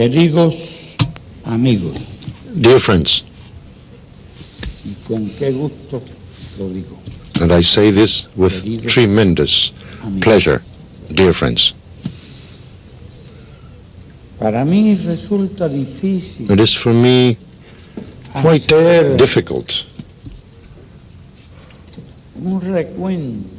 Queridos amigos, Dear friends, y con qué gusto lo digo, and I say this with tremendous pleasure, dear friends. para mí resulta difícil It is for me quite hacer difficult un recuento,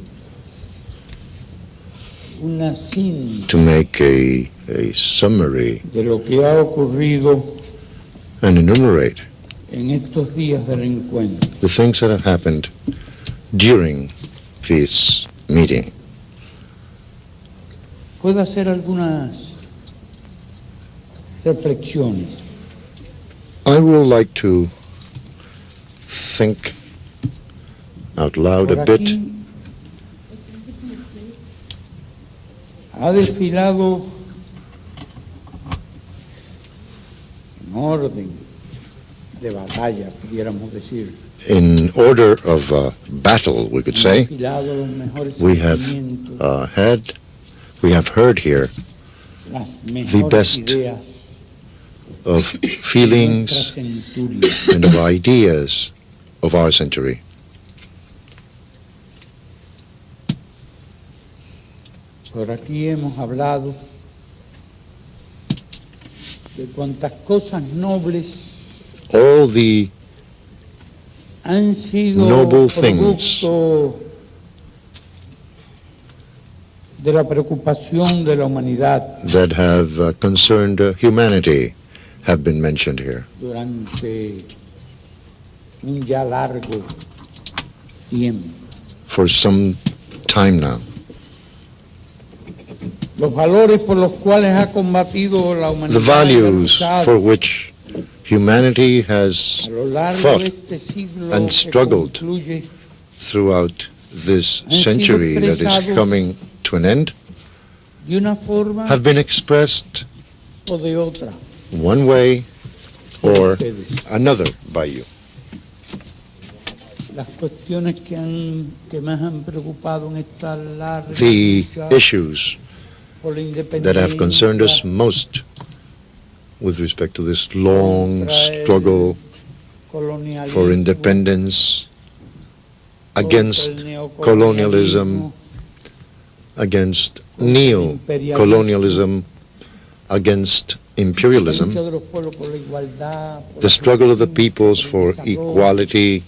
una síntesis to make a summary de lo que ha ocurrido and enumerate en estos días del encuentro. the things that have happened during this meeting. Puedo hacer algunas reflexiones. I would like to think out loud Por a bit. aquí ha desfilado en orden de batalla, pudiéramos decir. In order of battle, we could Han say, desfilado los mejores we have sentimientos, we have heard here las mejores best ideas of de nuestra feelings centuria. and of ideas of our century. Por aquí hemos hablado de cuantas cosas nobles All the han sido noble things producto de la preocupación de la humanidad that have concerned humanity have been mentioned here durante un ya largo tiempo. for some time now. Los valores por los cuales ha combatido la humanidad The y ha values luchado for which humanity has a lo largo fought de este siglo and que struggled concluye throughout this Han sido century that is expresados coming to an end de una forma have been expressed o de otra one way por or ustedes. another by you. Las cuestiones que más han preocupado en esta larga The lucha issues por la that have concerned us independencia most with respect to this long struggle for independence, against colonialism, against neo-colonialism, against imperialism, the struggle of the peoples for equality,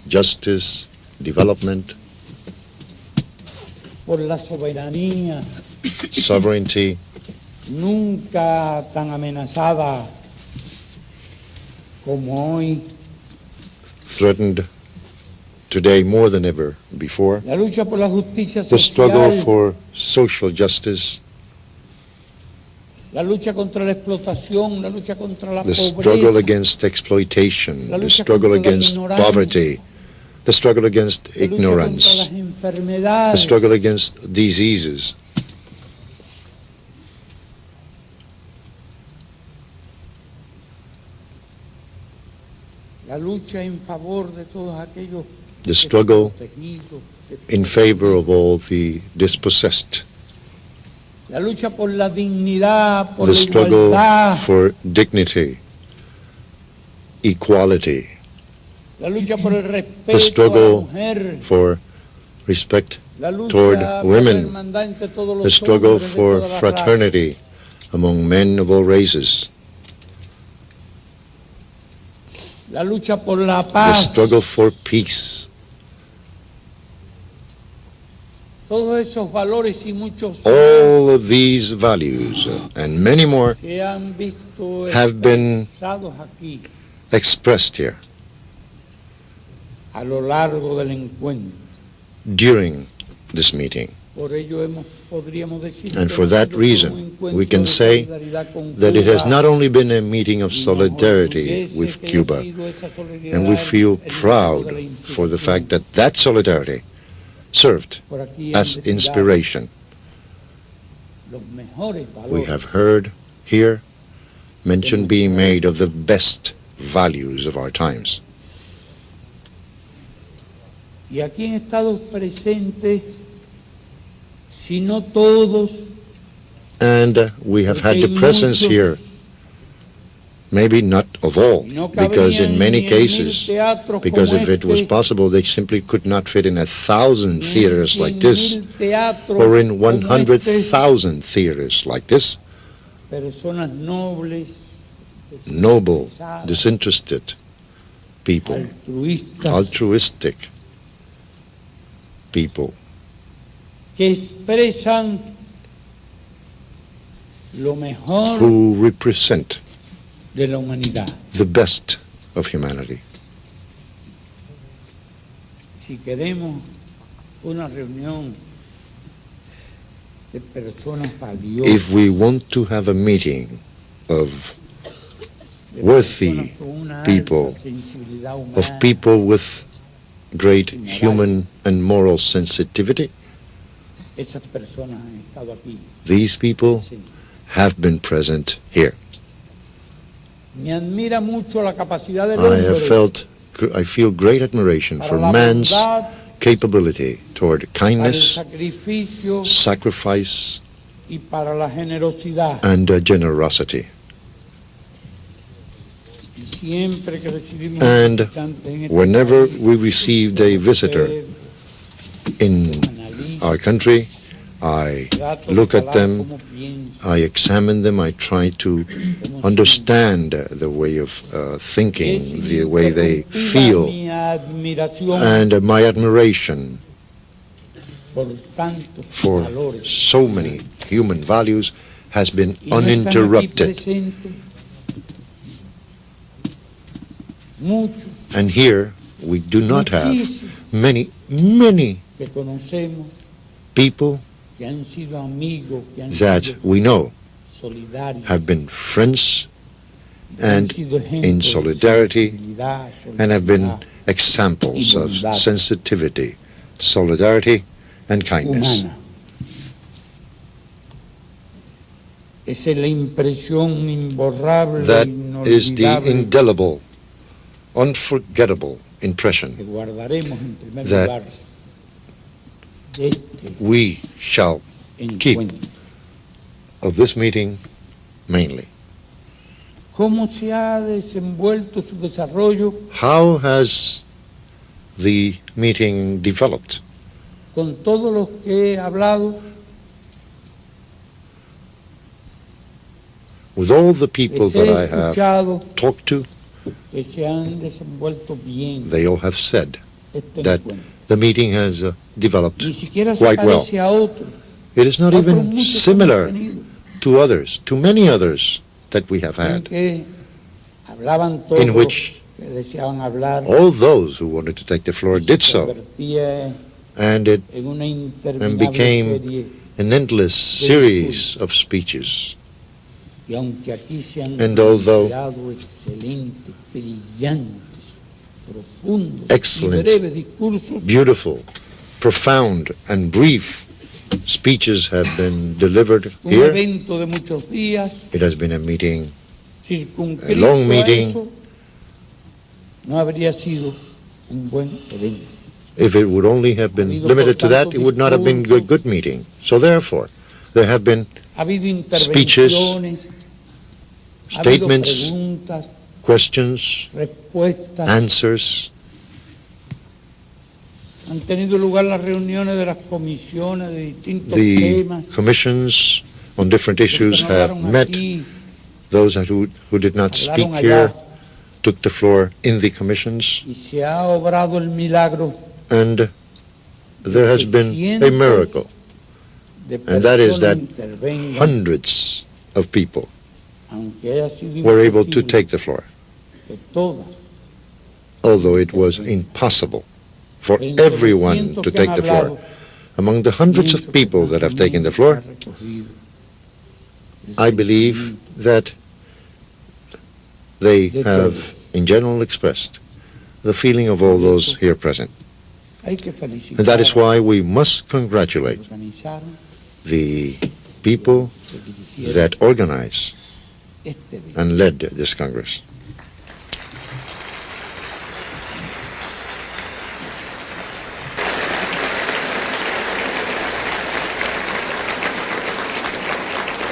justice, development, por la soberanía sovereignty, nunca tan amenazada como hoy, threatened today more than ever before, la lucha por la justicia the struggle social, for social justice, la lucha contra la explotación, la lucha contra la the struggle pobreza, against exploitation, La the lucha struggle contra la against ignorancia, poverty, the struggle against la lucha contra ignorance, las the enfermedades, struggle against diseases, la lucha en favor de todos aquellos the struggle protegidos, in favor of all the dispossessed, la lucha por la dignidad, por the la struggle igualdad, for dignity, equality, la lucha por el the respeto a la struggle mujer, for respect la lucha toward por la women, hermandad entre todos los the struggle hombres de for todas las fraternity among men of all races, razas, la lucha por la the paz, struggle for peace. todos esos valores y muchos All of these values and many more que han visto have been expresados aquí expressed here a lo largo del encuentro. during this meeting. Por ello podríamos decir And que for no that ha sido solo reason, un encuentro we can de say solidaridad con that it has Cuba, not only been a meeting of y nos solidarity orgullece with que haya Cuba, sido esa solidaridad and we feel el motivo proud de la for the inspiración. fact that that solidarity served Por aquí han as desfilado inspiration. los mejores We valores. have heard here mention being made of the best values of our times. Y aquí han estado presentes, si no todos, And we have had the presence here Maybe not of all, Y no because in cabrían many ni en 1000 cases, teatros because como if it was este, possible, they simply could not fit in 1,000 ni en theaters like this, 100,000 teatros or in como este, 100,000 theaters like this, personas nobles, noble, desinteresadas, disinterested people, altruistas, altruistic people, que expresan lo mejor who represent de la humanidad. the best of humanity. Si queremos una reunión de personas valiosas, If we want to have a meeting of de worthy personas con una people, alta sensibilidad humana, of people with great human and moral sensitivity, esas personas han estado aquí. these people presentes. have been present here. Me admira mucho la capacidad del I feel great admiration para for la man's bondad, capability toward para el kindness, sacrificio sacrifice, y para la generosidad. and generosity. Y siempre que recibimos And visitantes en este whenever país, we received a visitor in analizo, our country, I trato de look at calar them, cómo piensan, I examine them, I try to cómo understand the way of thinking, sienten. the way they Es feel, mi admiración and my admiration por tantos for valores. so many human values has been Y no están aquí uninterrupted. presentes muchos, And here we do not have muchísimos many que conocemos, people que han sido amigos, que han that sido we know solidarios, have been friends que han and sido ejemplos in de solidarity sensibilidad, and have been solidaridad examples y of bondad sensitivity, solidarity, and kindness. humana. Esa es la impresión imborrable, That is the inolvidable, indelible, unforgettable impression que guardaremos en primer that lugar de este we shall keep encuentro. of this meeting mainly. ¿Cómo se ha desenvuelto su desarrollo How has the meeting developed? con todos los que he hablado? With all the people Les that he I have escuchado talked to, que se han desenvuelto bien they all have said este that encuentro. the meeting has developed Ni siquiera se quite well. parece a otros. It is not Otros even muchos que hemos similar tenido, to others, to many others that we have en had, que hablaban todos in which que deseaban hablar. all those who wanted to take the floor did Se so, convertía and it en una interminable became serie. an endless series of speeches. Y aunque aquí se han And although retirado excelentes, brillantes, profundos Excellent, y breves discursos, beautiful, profound, and brief speeches have been delivered un here, evento de muchos días, it has been a meeting, circunscrito a long a meeting. eso, no habría sido un buen evento. if it would only have been limited to that, it would not have been a good meeting. So therefore, there have been Ha habido Speeches, intervenciones, ha habido statements, preguntas, questions, respuestas, answers. han tenido lugar las reuniones de las comisiones de distintos The temas. commissions on different Los que issues no have hablaron met. aquí, Those who did not speak hablaron here allá, took the floor in the commissions, y se ha obrado el milagro and there has been a miracle, de and that is that personas intervengan, hundreds of people aunque haya sido were able to imposible take the floor, que todas, although it was impossible for everyone to take the floor. Among the hundreds of people that have taken the floor, I believe that they have in general expressed the feeling of all those here present. And that is why we must congratulate the people that organize and led this Congress.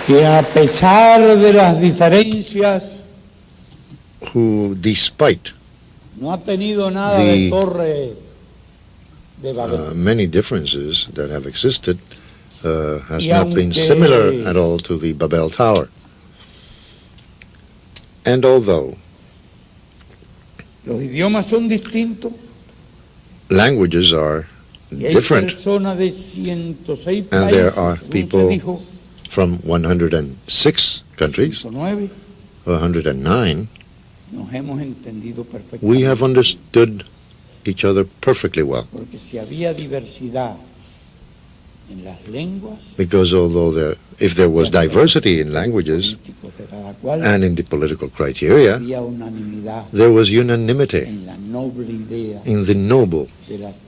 Que a pesar de las diferencias who, despite no ha tenido nada de torre de Babel. Many differences that have existed, has not been similar at all to the Babel Tower. And although los idiomas son distintos, languages are different, and there are people from 106 countries, 109, we have understood each other perfectly well. Because although if there was diversity in languages and in the political criteria, there was unanimity in the noble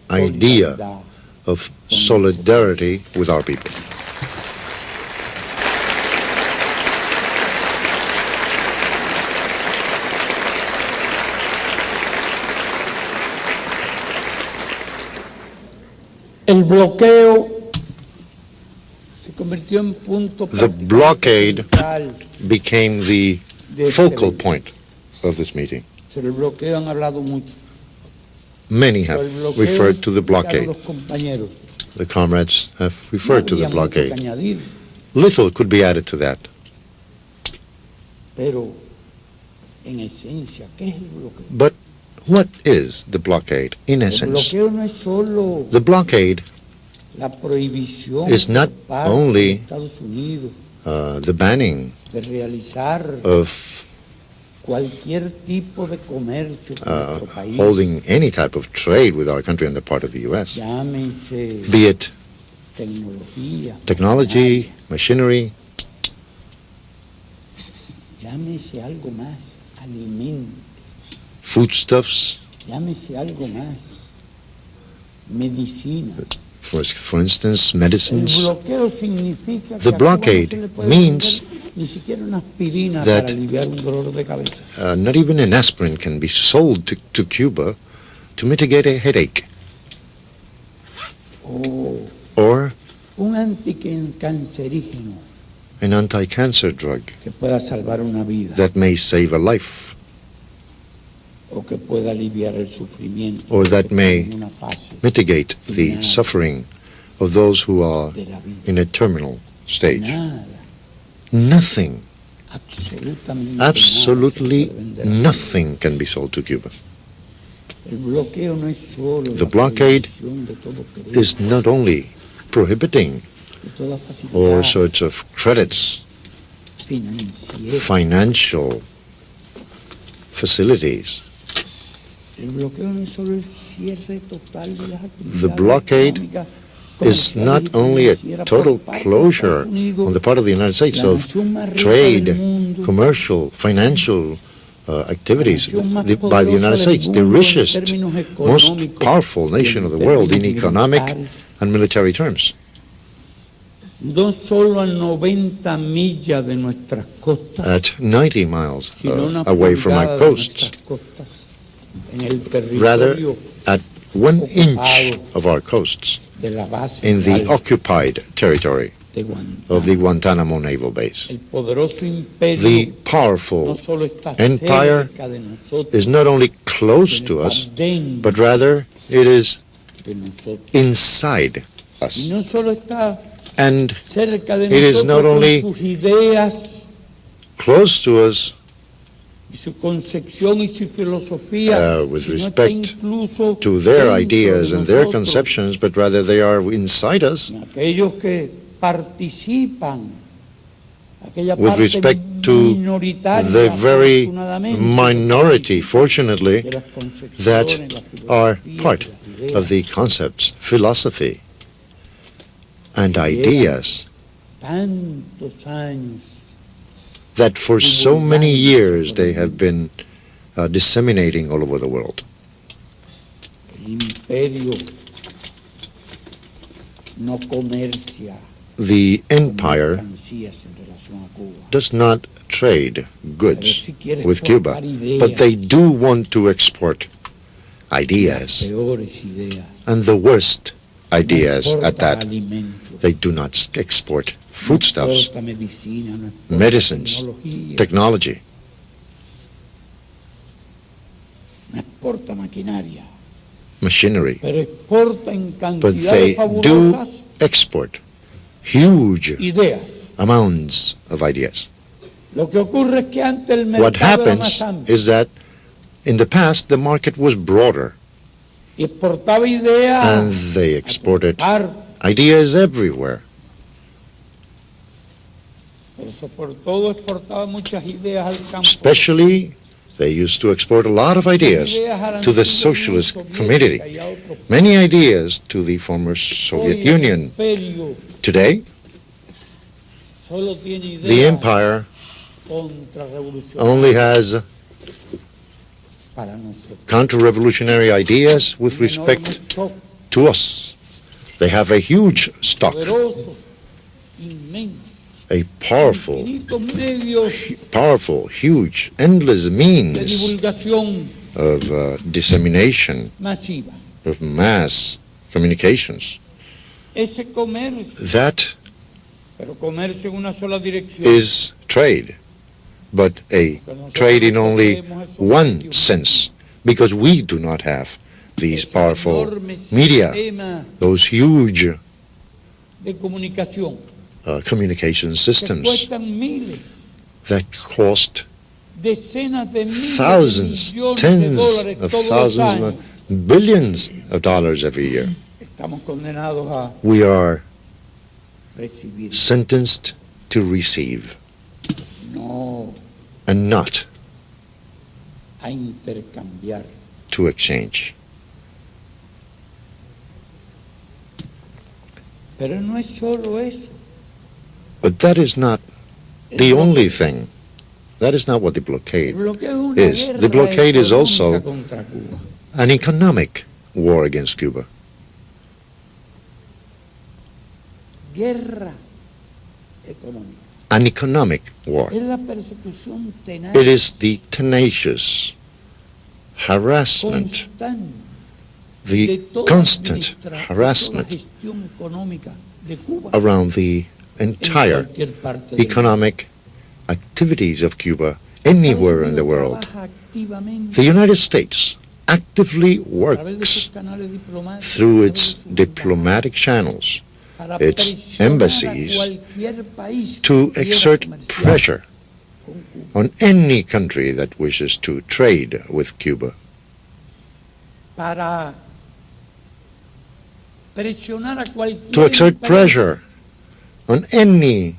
idea of solidarity with our people. El bloqueo se convirtió en punto. The blockade became the focal point of this meeting. Sobre el bloqueo han hablado mucho. Many have referred to the blockade. The comrades have referred to the blockade. Little could be added to that. But what is the blockade in essence? The blockade is not only the banning of holding any type of trade with our country on the part of the U.S., be it technology, machinery, foodstuffs, for instance, medicines. The blockade means that not even an aspirin can be sold to Cuba to mitigate a headache. Or an anti-cancer drug that may save a life, or that may mitigate the suffering of those who are in a terminal stage. Nothing, absolutely nothing can be sold to Cuba. The blockade is not only prohibiting all sorts of credits, financial facilities. The blockade is not only a total closure on the part of the United States of trade, commercial, financial activities by the United States, the richest, most powerful nation of the world in economic and military terms. At 90 miles away from our coasts, rather at 1 inch of our coasts, in the occupied territory of the Guantanamo Naval Base. The powerful empire is not only close to us, but rather it is inside us. And it is not only close to us with respect to their ideas and their conceptions, but rather they are inside us with respect to the very minority, fortunately, that are part of the concepts, philosophy, and ideas that for so many years they have been disseminating all over the world. The empire does not trade goods with Cuba, but they do want to export ideas, and the worst ideas at that. They do not export foodstuffs, medicines, technology. No exporta maquinaria, machinery, pero exporta en but they cantidades fabulosas do export huge ideas. amounts of ideas. Lo que ocurre es que antes el What mercado era happens más amplio is that in the past the market was broader y exportaba ideas and they a exported todas partes, ideas everywhere. pero sobre todo exportaba muchas ideas al campo. Especially, they used to export a lot of ideas to the socialist community, many ideas to the former Soviet Union. Today, Solo tiene the ideas empire contrarrevolucionarias only has para nosotros. counter-revolutionary ideas with Un respect enorme stock, to us. They have a huge stock, poderoso, inmenso, a powerful, infinitos medios huge, endless de means divulgación of dissemination, masiva. of mass communications. Ese comercio, That pero comercio en una sola dirección. is trade, but a trade in only one sense, because we do not have these Ese powerful enorme media, sistema those huge de comunicación communication que systems cuestan miles, that cost decenas de miles thousands, de millones de tens dólares of todos los thousands, años. billions of dollars every year. Estamos condenados a We are recibir, sentenced to receive no and not a intercambiar. to exchange. Pero no es solo eso. But that is not the only thing. That is not what the blockade is. The blockade is also an economic war against Cuba. Guerra económica. An economic war. Es la persecución tenaz, It is the tenacious harassment, constante the de toda constant administración, toda harassment gestión económica de Cuba around the en entire cualquier parte del economic activities of Cuba anywhere in the world. Trabaja activamente The United States actively a través de works sus canales diplomáticos, through a its través de sus diplomatic channels para its presionar a embassies cualquier país to que quiera exert comerciar pressure con Cuba. on any country that wishes to trade with Cuba, Para presionar a cualquier to exert empresa pressure on any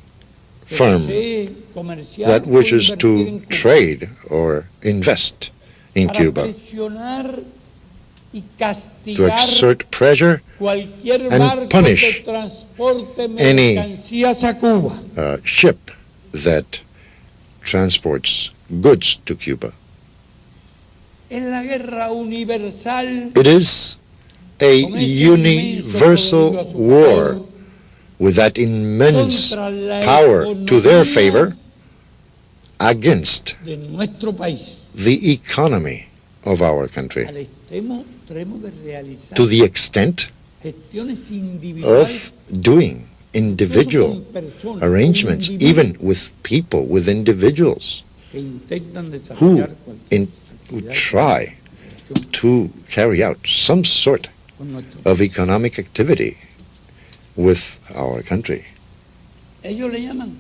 que firm desee comerciar that o wishes invertir to en Cuba. trade or invest in Para Cuba, presionar y to castigar exert pressure, cualquier and barco punish que transporte any mercancías a Cuba. ship that transports goods to Cuba. Es la guerra universal It is a con ese universal inmenso poderío a su war favor with that immense contra la power to their economía favor against de nuestro país, the economy of our country, al extremo de realizar to the extent gestiones individuales of doing individual con personas, arrangements, con individuos even with people, with individuals que intentan who, desarrollar who try to carry out some sort con nuestro of economic activity with our country. Ellos le llaman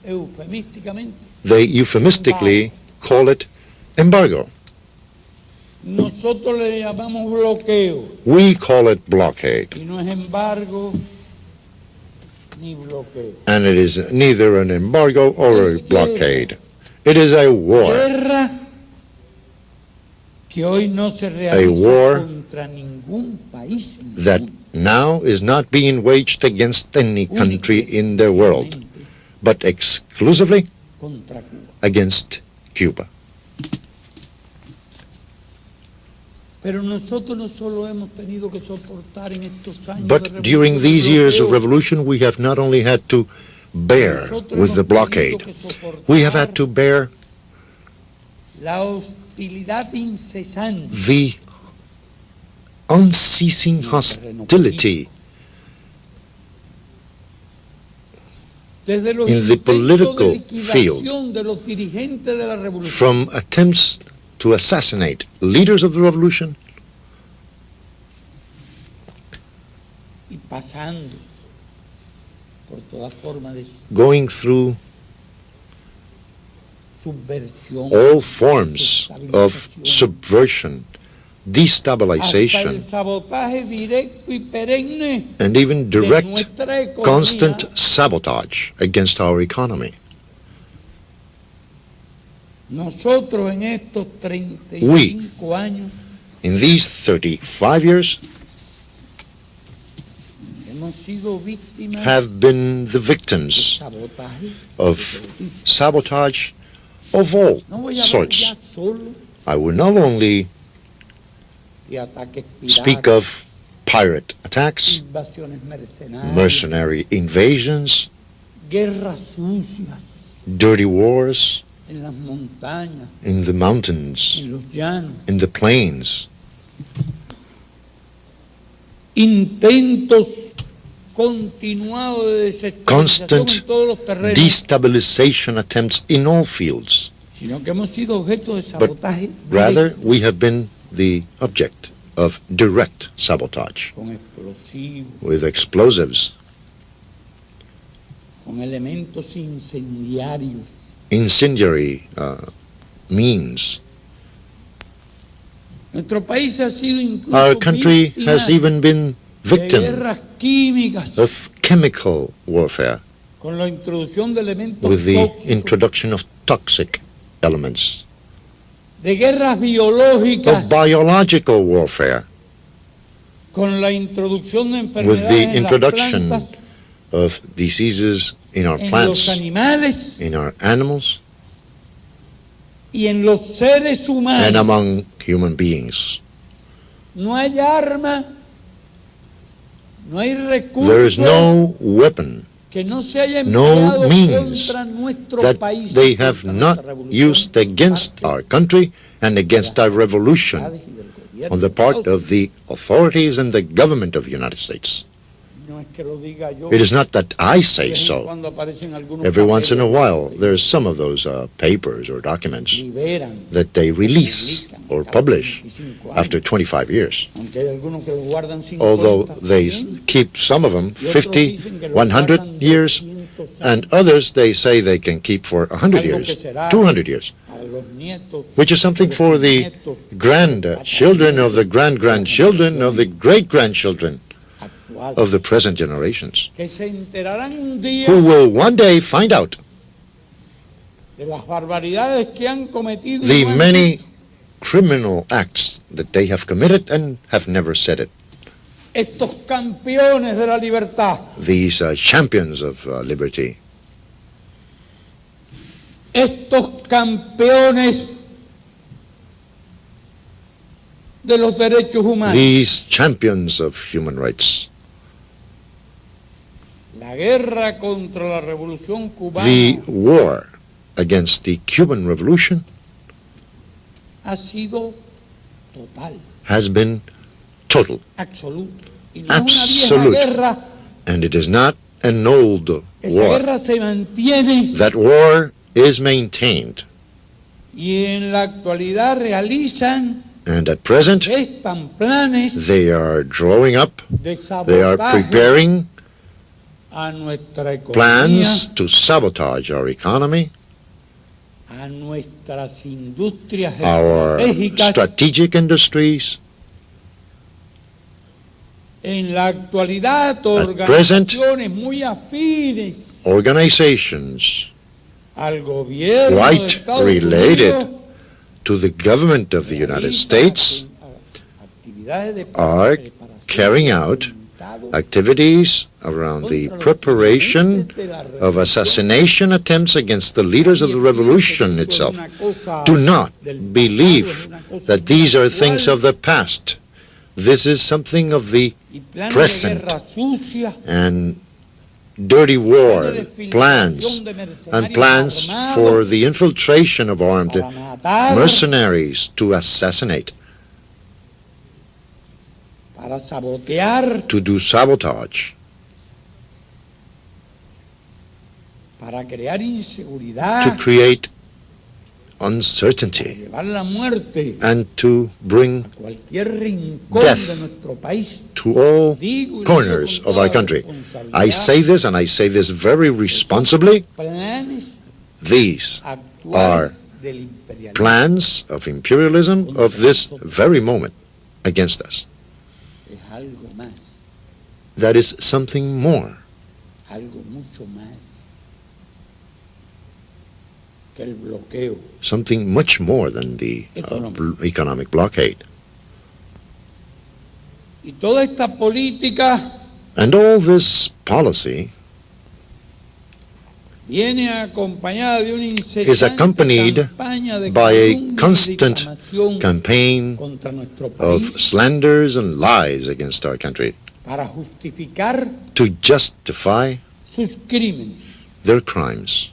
eufemísticamente. They euphemistically call it embargo. Nosotros le llamamos bloqueo. We call it blockade. Y no es embargo ni bloqueo. And it is neither an embargo or a blockade. It is a war. Guerra que hoy no se A realiza war contra ningún país en el That mundo. now is not being waged against any country in the world, but exclusively Contra Cuba. against Cuba. Pero nosotros no solo hemos tenido que soportar en estos años de But during revolución these el years of bloqueo. revolution, we have not only had to bear Nosotros with the hemos blockade, tenido que soportar we have had to bear la hostilidad incesante the unceasing hostility desde los in the intentos de political liquidación field de los dirigentes de la revolución from attempts to assassinate leaders of the revolution, y pasando por toda forma de going through subversión, all forms of subversion, hasta el destabilization, sabotaje directo y perenne and even de direct, nuestra economía, constant sabotage against our economy. nosotros en estos 35 años In these 35 years, hemos sido víctimas have been the de victims sabotaje. of sabotage of all No voy a hablar sorts. ya solo I will not only de ataques speak piratas, of pirate attacks, invasiones mercenarias, mercenary invasions, guerras sucias dirty wars en las montañas, in the mountains, en los llanos, in the plains, intentos continuados de desestabilización constant en todos los terrenos, destabilization attempts in all fields. sino que hemos sido objeto de sabotaje Rather, directo, we have been the object of direct sabotage con explosivos, with explosives, con elementos incendiarios, incendiary means. Nuestro país ha sido incluso Our country víctima has even been de victim guerras químicas of chemical warfare con la introducción de elementos with the tóxicos, introduction of toxic elements, de guerras biológicas of biological warfare con la introducción de with enfermedades the en las introduction plantas, of diseases in our en los plants, animales in our animals, y en los seres and humanos. among human beings. No hay arma, no hay There is recurso no weapon que no se haya no empleado means contra nuestro that país, they have contra not nuestra revolución, used against our country and against our revolution on the part of the authorities and the government of the United States. No es que lo diga yo, It is not that I say de vez en so. cuando aparecen algunos Every once in a papeles while, que there's some of those papers or documents liberan, that they release or cada publish 25 años, after 25 years. aunque hay algunos que lo guardan 50, Although they 100, keep some of them y otros 50, dicen que lo 100 guardan years, 200 and others they say they can keep for 100 Algo que years, será 200 years, a los nietos, which is something a for los the nietos grandchildren of the grandchildren of the great-grandchildren actuales, of the present generations, que se enterarán un día who will one day find out de las barbaridades que han cometido y the no han many dicho. criminal acts that they have committed and have never said it. Estos campeones de la libertad, These champions of liberty, estos campeones de los derechos humanos. these champions of human rights, La guerra contra la revolución cubana the war against the Cuban Revolution ha sido total, has been total, absoluta. Y no es una Absolute. vieja guerra, and it is not an old esa war. guerra se mantiene That war is maintained, y en la actualidad realizan, and at present gestan planes they are drawing up, de they are sabotaje preparing a nuestra economía, plans to sabotage our economy, a nuestras industrias our estratégicas. strategic industries. En la actualidad, present, organizaciones muy afines Organizations al gobierno de quite Estados related Unidos to the government of the United States actividades de are preparación carrying out atentados activities around the preparation of assassination attempts against the leaders of the revolution itself. Do not believe that these are things of the past. This is something of the y planes present. de guerra sucia, and dirty war plans and plans for the infiltration of armed para matar, mercenaries to assassinate, para sabotear, to do sabotage, para crear to inseguridad, create uncertainty llevar la muerte and to bring a cualquier rincón death de nuestro país. to all Digo y lo corners digo con of our toda country. responsabilidad, I say this, and I say this very responsibly. planes These actuales are del imperialismo. plans of imperialism of this very moment against us. Es algo más, That is something more algo mucho más que el bloqueo something much more than the economic blockade. y toda esta política And all this policy viene acompañada de una is incesante accompanied campaña de by a calumnia y constant difamación campaign contra nuestro of país slanders and lies against our country para justificar to justify sus crímenes. their crimes.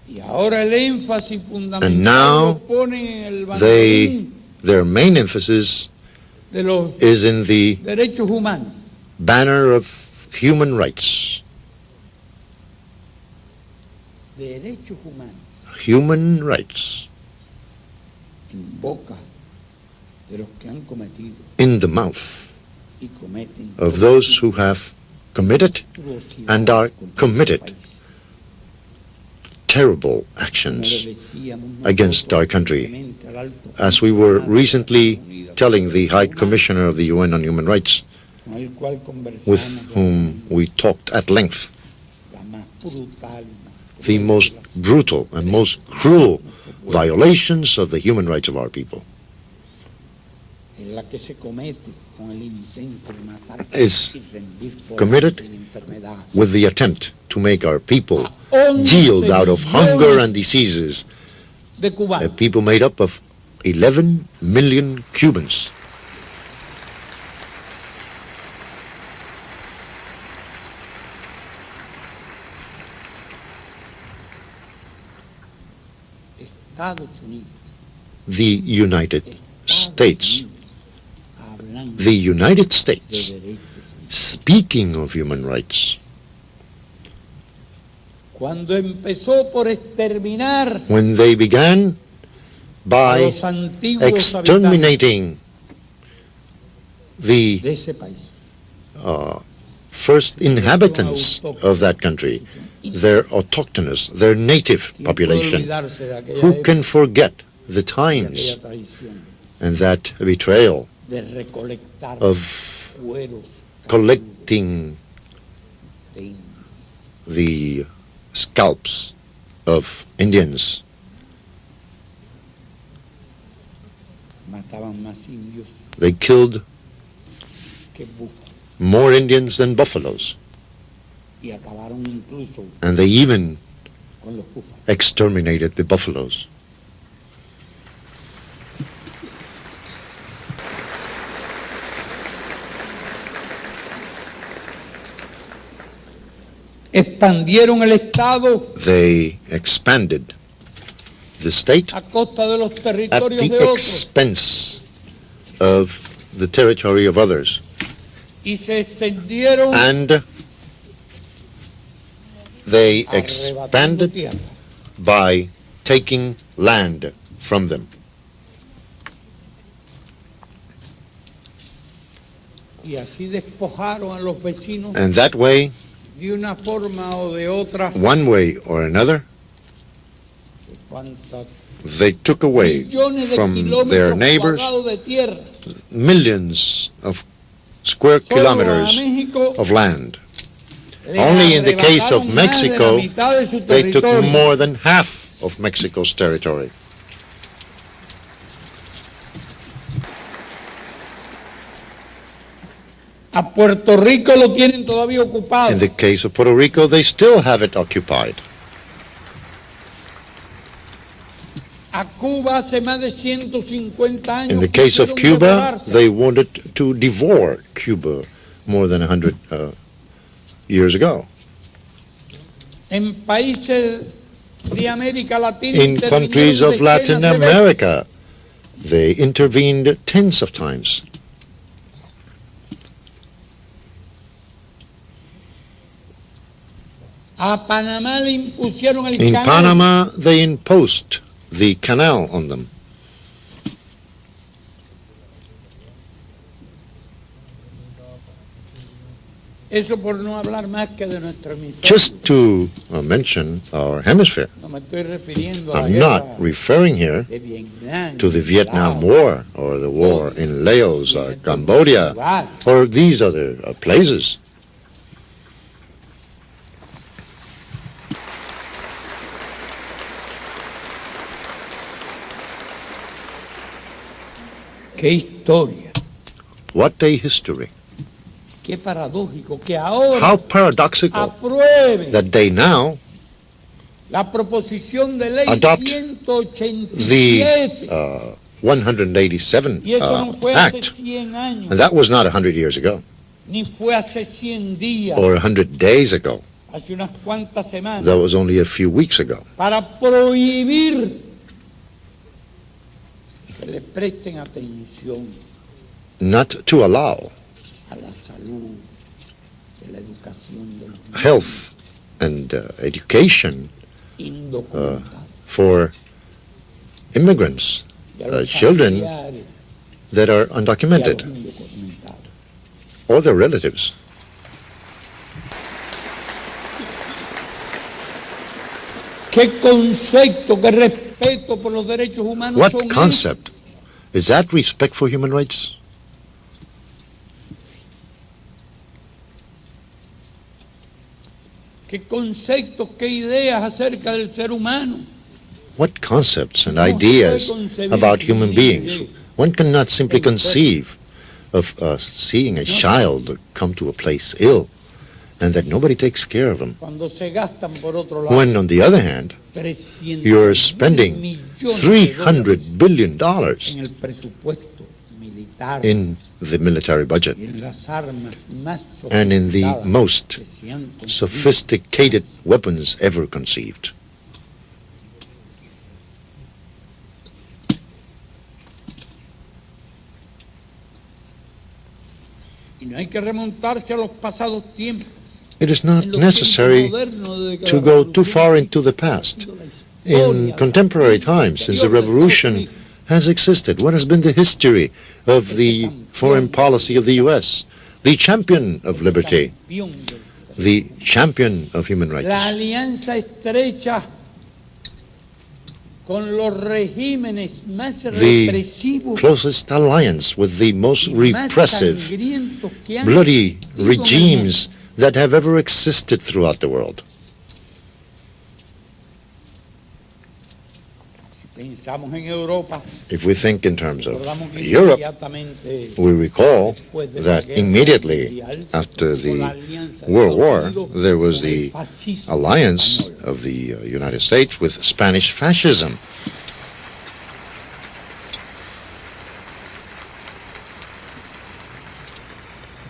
Y ahora el énfasis fundamental And now lo ponen en el banderín Their main emphasis de los is in the derechos humanos. banner of human rights. Derechos humanos Human rights en boca de los que han cometido in the mouth y cometen of those who have committed atrocidades and are contra committed nuestro país. terrible Como actions le decíamos against nosotros our country. recientemente al alto As we were comisionado de recently Naciones Unidas telling the High por los Commissioner of the UN on Human Rights, con el cual conversamos with whom we talked at length, la más brutal, más the cruel most de las brutal and most cruel violations of the human rights of our people en la que se comete con el intento de matar is y rendir por committed hambre y enfermedad with the attempt to make our people a 11 yield out of hunger millones and diseases, de a cubanos. people made up of 11 million Cubans. Estados Unidos, The United States, hablando the United de States, derechos humanos. speaking of human rights, Cuando empezó por exterminar when they began a by los antiguos habitantes exterminating the de ese país, first inhabitants of that country, their autochthonous, their native ¿quién puede population, olvidarse de aquella who época, can forget the de times aquella tradición and that betrayal de recolectar of cueros collecting de indios? the scalps of Indians? Mataban más indios They killed que búfalos more Indians than buffaloes, y acabaron incluso and they even con los búfalos. exterminated the buffaloes. Expandieron el Estado They expanded the state a costa de los at territorios de the otros expense of the territory of others, y se extendieron and they arrebatando expanded tierra. by taking land from them. Y así despojaron a los vecinos And that way, de una forma o de otra one way or another, de cuantas they took away millones de from kilómetros their neighbors cuadrados de tierra. millions of square Solo a kilometers México of land. le Only in the case of arrebataron más de la Mexico, mitad de su they took territorio. more than half of Mexico's territory. A Puerto Rico lo tienen todavía ocupado. In the case of Puerto Rico, they still have it occupied. A Cuba hace más de 150 años In the case of quisieron Cuba, devorarse. they wanted to devour Cuba more than 100 years ago. En países de América Latina In countries intervinieron of Latin decenas de veces. America, they intervened tens of times. A Panamá le impusieron el In canal. Panama, they imposed the canal on them. Eso por no hablar más que de nuestro hemisferio. Just to mention our hemisphere. No me estoy refiriendo a la I'm guerra not referring here de Vietnam, to the Vietnam Laos, War or the war in Laos or Cambodia or these other places. Qué historia, What a history. qué paradójico que ahora How paradoxical aprueben that they now la proposición de ley adopt 187. the 187 Y eso no fue hace Act. 100 años, And that was not 100 years ago ni fue hace 100 días, or 100 days ago. hace unas cuantas semanas, That was only a few weeks ago. para prohibir que le presten atención Not to allow a la salud, de la educación de los health and education indocumentados, for immigrants, de los children familiares that are y a los undocumented indocumentados. or their relatives. ¿Qué concepto, qué respeto por los derechos humanos What son concept? Is that respect for human rights? estos? ¿Qué conceptos, qué ideas acerca del ser humano? What concepts and ideas about human beings? One cannot simply conceive of seeing a child come to a place ill and that nobody takes care of them. Cuando se gastan, por otro lado, When, on the other hand, 300 you're spending millones de dólares $300 billion en el presupuesto militar in the military budget y en las armas más and in the sofisticadas most que se han construido. sophisticated weapons ever conceived. Y no hay que remontarse a los pasados tiempos. It is En not los necessary tiempos modernos, desde que to la go too revolución far ha into the past. sido la historia, In contemporary times, since the revolution has existed, what has been the history of the foreign policy of the U.S., the champion of liberty, campeón del- the champion of human La rights? alianza estrecha con los regímenes más The represivos closest alliance with the most y más repressive, sangrientos que han bloody existido en el mundo. regimes that have ever existed throughout the world. Si pensamos en Europa, If we think in terms of recordamos que Europe, inmediatamente we recall después de la that Guerra immediately Mundial, after con la the alianza de World Estados War, Unidos there was con el the fascismo alliance español. of the United States with Spanish fascism,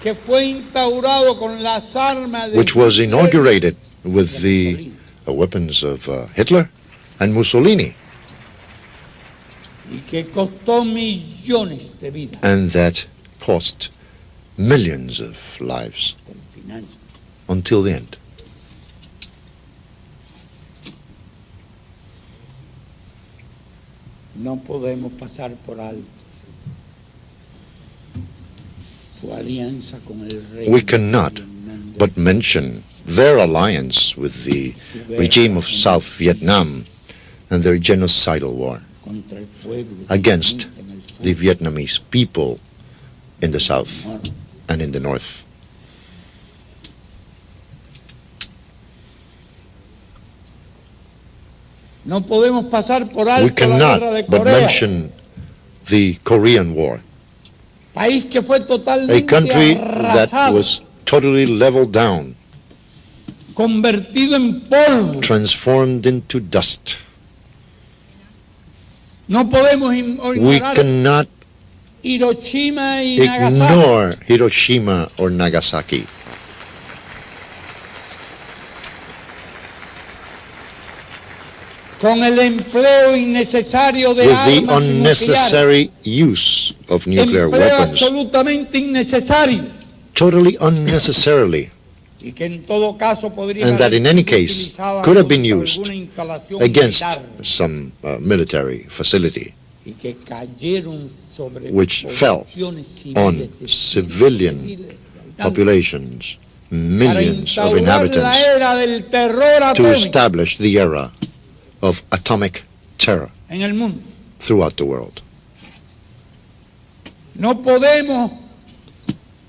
que fue instaurado con las armas de which was Hitler inaugurated with y the Mussolini, weapons of Hitler and Mussolini, y que costó millones de vidas and that cost millions of lives hasta el final. until the end. No podemos pasar por alto su alianza con el rey. We cannot but mention their alliance with the regime of South Vietnam and their genocidal war contra el pueblo against en el sur, the Vietnamese people in the south norte. and in the north. No podemos pasar por We alto la guerra de cannot but Corea, mention the Korean War, país que fue a totalmente country that arrasado, was totally leveled down, convertido en polvo. transformed into dust. No podemos We ignorar cannot Hiroshima y Nagasaki. ignore Hiroshima or Nagasaki. Con el empleo innecesario de With the armas nucleares. unnecessary use of nuclear Empleo weapons, absolutamente innecesario. totally unnecessarily and that in any case could have been used against some military facility, which fell on civilian populations, millions of inhabitants, to establish the era of atomic terror throughout the world.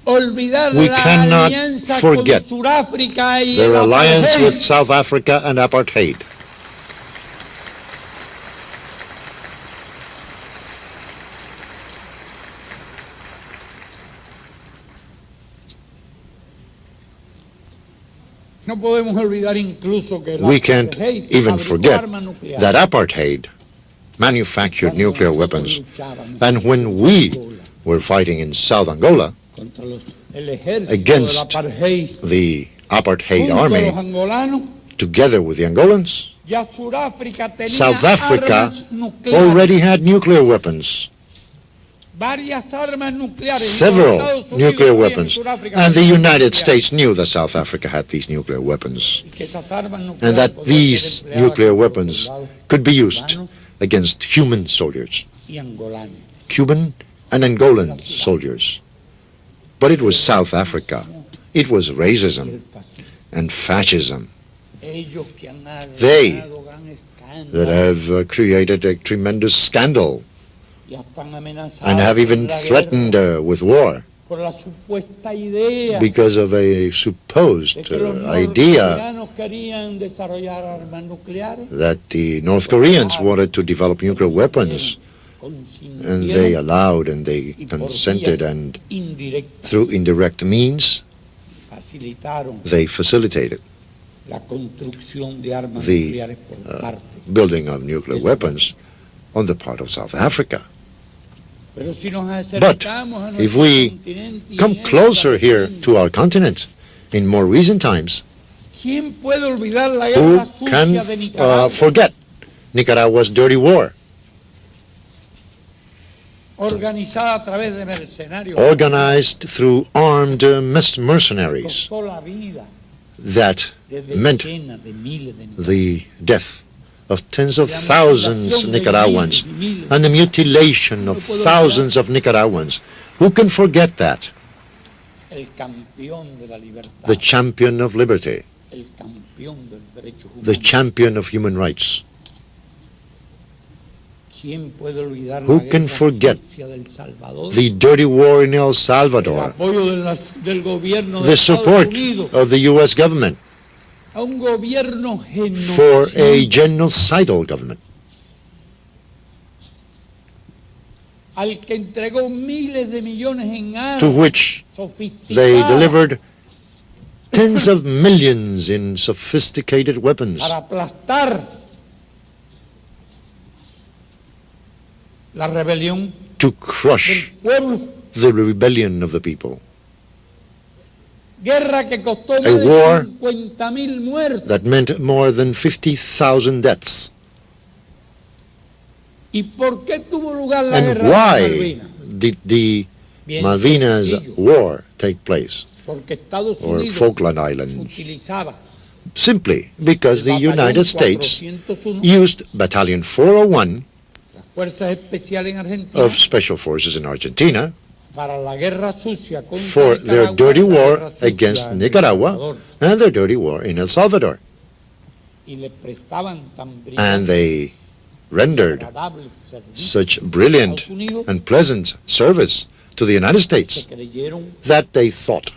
We cannot forget their alliance with South Africa and apartheid. We can't even forget that apartheid manufactured nuclear weapons, and when we were fighting in South Angola against the apartheid army, together with the Angolans, South Africa already had nuclear weapons, several nuclear weapons, and the United States knew that South Africa had these nuclear weapons, and that these nuclear weapons could be used against human soldiers, Cuban and Angolan soldiers. But it was South Africa. It was racism and fascism. They that have created a tremendous scandal and have even threatened with war because of a supposed idea that the North Koreans wanted to develop nuclear weapons, and they allowed and they consented, and through indirect means they facilitated the building of nuclear weapons on the part of South Africa. But if we come closer here to our continent in more recent times, who can forget Nicaragua's dirty war, organized through armed mercenaries that meant the death of tens of thousands of Nicaraguans and the mutilation of thousands of Nicaraguans? Who can forget that? The champion of liberty, the champion of human rights. Who can forget the dirty war in El Salvador, the support of the U.S. government for a genocidal government, to which they delivered tens of millions in sophisticated weapons to crush the rebellion of the people. A war that meant more than 50,000 deaths. And why did the Malvinas War take place, or Falkland Islands? Simply because the United States used Battalion 401 of Special Forces in Argentina for their dirty war against Nicaragua and their dirty war in El Salvador. And they rendered such brilliant and pleasant service to the United States that they thought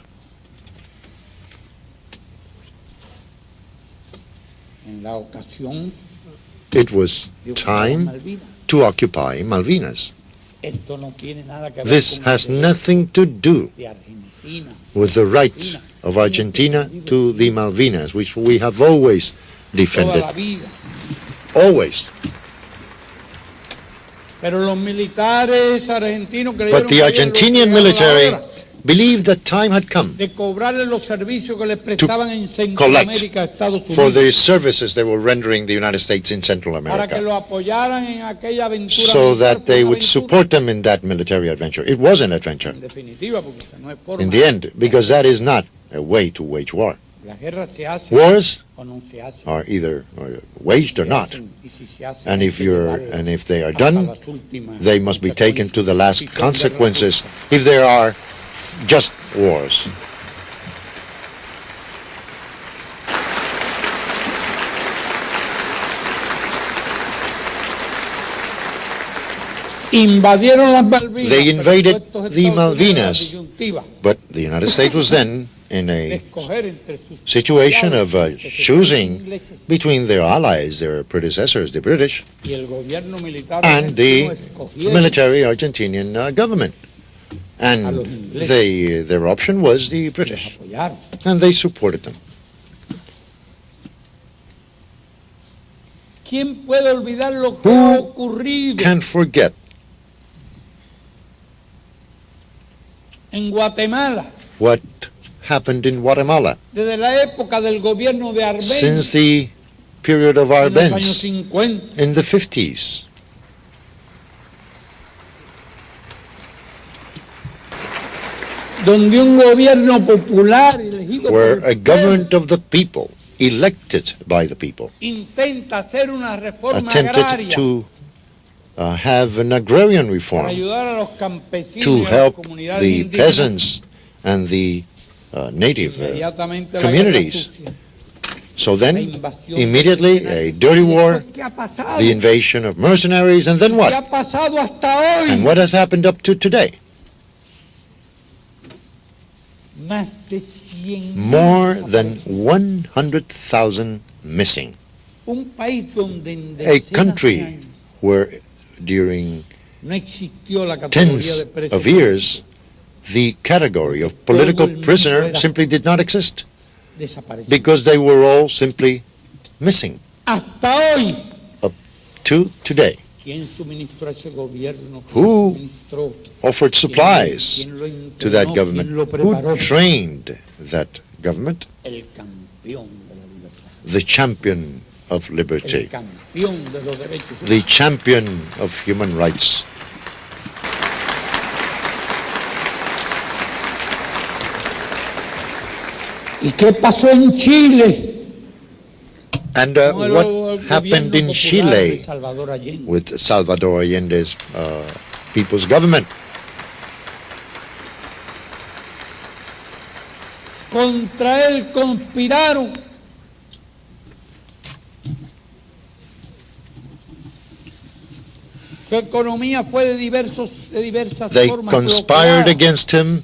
it was time to occupy Malvinas. This has nothing to do with the right of Argentina to the Malvinas, which we have always defended. Always. But the Argentinian military believed that time had come to collect for the services they were rendering the United States in Central America, so that they would support them in that military adventure. It was an adventure in the end, because that is not a way to wage war. Wars are either waged or not. And if they are done, they must be taken to the last consequences if there are just wars. They invaded the Malvinas, but the United States was then in a situation of choosing between their allies, their predecessors, the British, and the military Argentinian government. And their option was the British, and they supported them. Who can forget what happened in Guatemala since the period of Arbenz in the 50s? Where a government of the people, elected by the people, attempted to have an agrarian reform to help the peasants and the native communities. So then, immediately, a dirty war, the invasion of mercenaries, and then what? And what has happened up to today? More than 100,000 missing. A country where during tens of years the category of political prisoner simply did not exist because they were all simply missing. Up to today. Who offered supplies to that government? Who trained that government? The champion of liberty, the champion of human rights. And what happened in Chile with Salvador Allende's people's government? Contra él conspiraron su economía fue de diversas They formas conspired bloqueada. against him.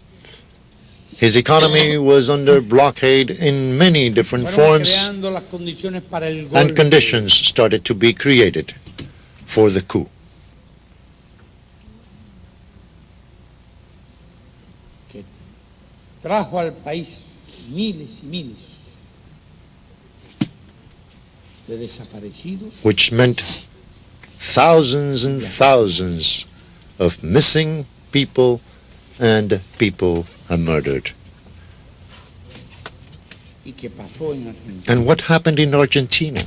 His economy was under blockade in many different Fueron forms, creando las condiciones para el and golpe. conditions started to be created for the coup. Que trajo al país miles y miles de desaparecidos, Which meant thousands and thousands of missing people and people murdered. y que pasó en Argentina And what happened in Argentina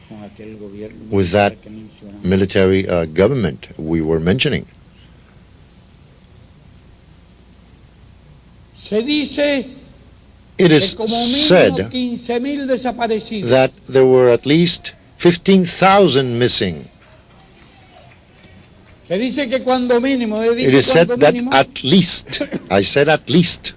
con aquel gobierno with that militar que mencionamos. military government we were mentioning? Se dice It que is como mínimo said 15,000 desaparecidos. that there were at least 15,000 missing. Se dice que cuando mínimo, It is said that at least, I said at least.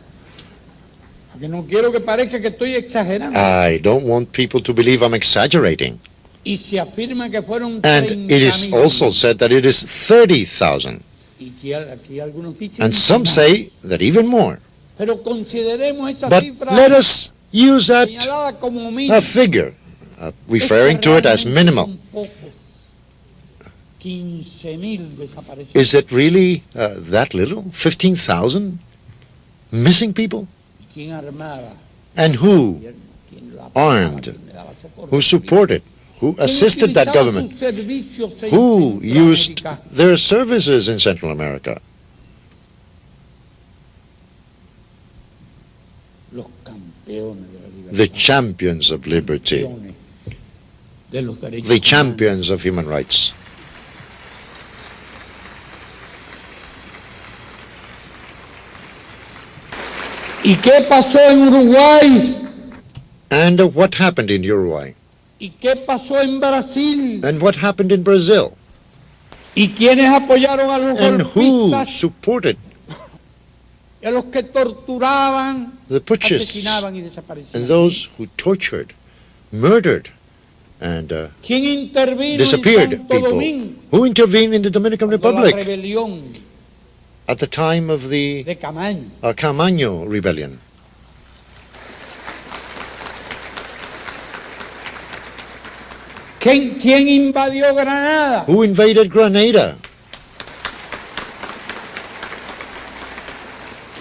porque no quiero que parezca que estoy exagerando. I don't want people to believe I'm exaggerating. Y se afirma que fueron And it is 30,000. also said that it is 30,000. Y que aquí algunos dicen And some más. say that even more. Pero consideremos esa But cifra let us use that señalada como mínimo. figure, referring to it as minimal. 15,000 desaparecidos. Is it really that little? 15,000 missing people? ¿Quién armaba? And who ¿Quién lo apoyaba? armed? ¿Quién le daba soporte? Who supported? Who ¿Quién assisted that utilizaba government? sus servicios en Who used Centroamérica? their services in Central America? Los campeones de la libertad. The champions of liberty, Campeones de los derechos the humanos. champions of human rights. ¿Y qué pasó en Uruguay? And what happened in Uruguay? ¿Y qué pasó en Brasil? And what happened in Brazil? ¿Y quiénes apoyaron a los And who golpistas? supported A los que torturaban, the putschs asesinaban y and desaparecían. those who tortured, murdered, and ¿Quién intervino disappeared en Santo people? Domingo? Who intervened in the Dominican Cuando la Republic rebelión at the time of the de Camaño. Camaño rebellion? ¿Quién invadió Granada? Who invaded Grenada?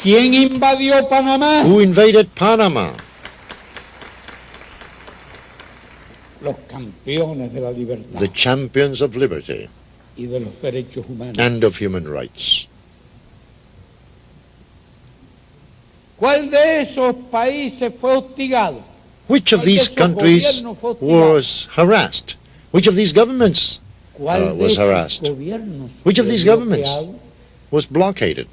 ¿Quién invadió Panamá? Who invaded Panama? Los campeones de la libertad The champions of liberty y de los derechos humanos. and of human rights. ¿Cuál de esos países fue hostigado? Which of ¿Cuál de these esos countries gobiernos fue hostigado? was harassed? Which of these governments ¿Cuál de was esos harassed? gobiernos Which of fue these governments? bloqueado? was blockaded?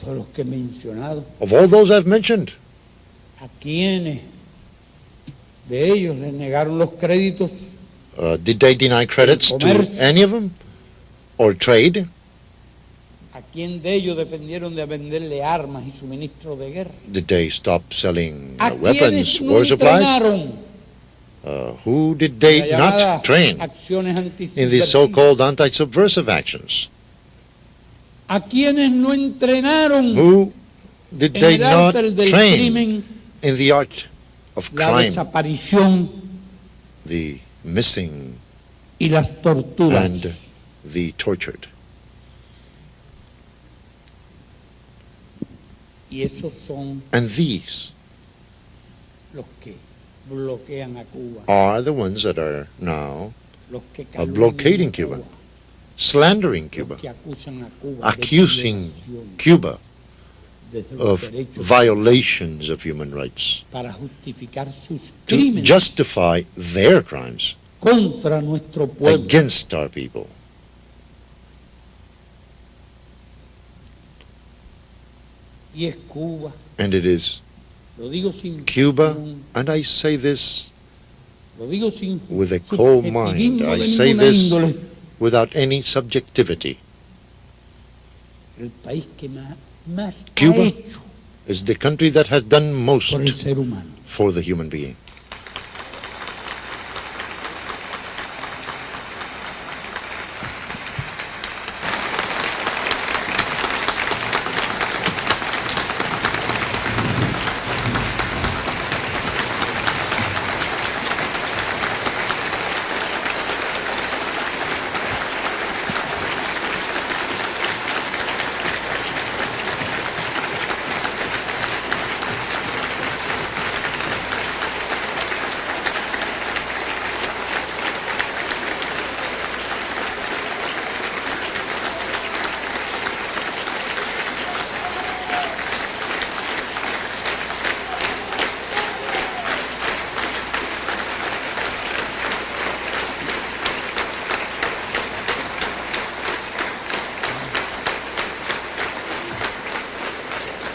Todos los que he mencionado. Of all those I've mentioned, ¿A quiénes de ellos les negaron los créditos? did they deny credits to comercio. any of them? Or trade? ¿A quién de ellos dependieron de venderle armas y suministro de guerra? Did they stop selling ¿A weapons, quiénes no war supplies? entrenaron Who did they en las llamadas not train acciones in these antisubversivas? so-called anti-subversive actions? ¿A quiénes no entrenaron Who did en they el not arte del train crimen, in the art of la crime, desaparición the missing y las torturas? and the tortured? Y esos son And these los que bloquean a Cuba, are the ones that are now los que are calumnian blockading a Cuba, slandering los Cuba, que acusan a Cuba de accusing violación Cuba desde los of derechos violations of human rights para justificar sus to crímenes justify their crimes contra nuestro pueblo. against our people. Y es Cuba, And it is lo digo sin Cuba, ficción, and I say this lo digo sin with a cold mind, subjetivismo I de say ninguna this índole, without any subjectivity. el país que más Cuba ha hecho is the country that has done most por el ser humano. for the human being.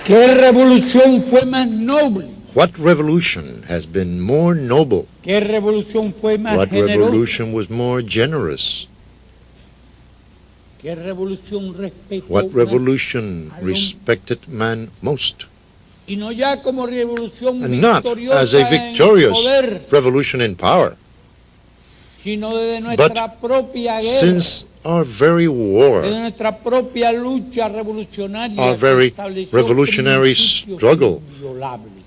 ¿Qué revolución fue más noble? What revolution has been more noble? ¿Qué revolución fue más What generosa? revolution was more generous? ¿Qué revolución respetó What más? revolution respected man most? Y no ya como revolución And not victoriosa as a en el victorious poder, revolution in power, sino desde nuestra propia guerra, since our very desde war, nuestra propia lucha revolucionaria, our que very estableció revolutionary principios struggle, inviolables.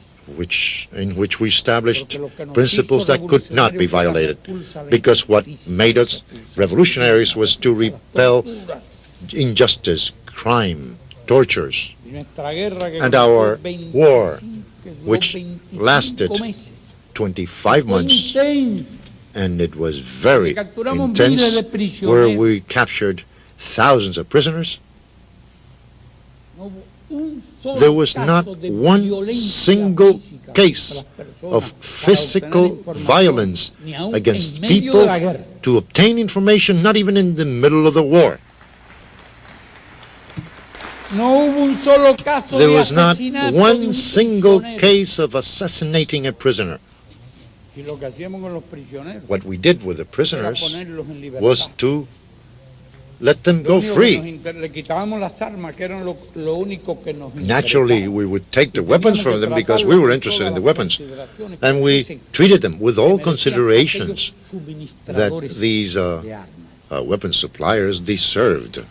in which we established Porque lo que nos principles hizo that could not be revolucionarios fue la violated, repulsa a la because what injusticia, made us revolutionaries was to a las repel torturas. injustice, crime, tortures, Y nuestra guerra que and comenzó our 25, war, que duró which 25 lasted meses, 25 fue months, intenso. and it was very Capturamos miles intense, de where prisioneros. we captured thousands of prisoners. No hubo un solo There was caso not de one violencia single física case contra las personas of para physical obtener información, violence ni aun against en medio people de la guerra. to obtain information, not even in the middle of the war. No hubo un solo caso There de was not asesinato de one un single prisionero. case of assassinating a prisoner. Y lo que hacíamos con los prisioneros What we did with the era prisoners ponerlos en libertad. was to let them Lo go único que free. le quitábamos las armas, que eran lo único que nos Naturally, interesaba. we would take the Y weapons teníamos from que them because tratarlos we were con interested todas in the las weapons. consideraciones And que we merecen, treated them with all que merecían considerations aquellos that suministradores these de armas. weapon suppliers deserved.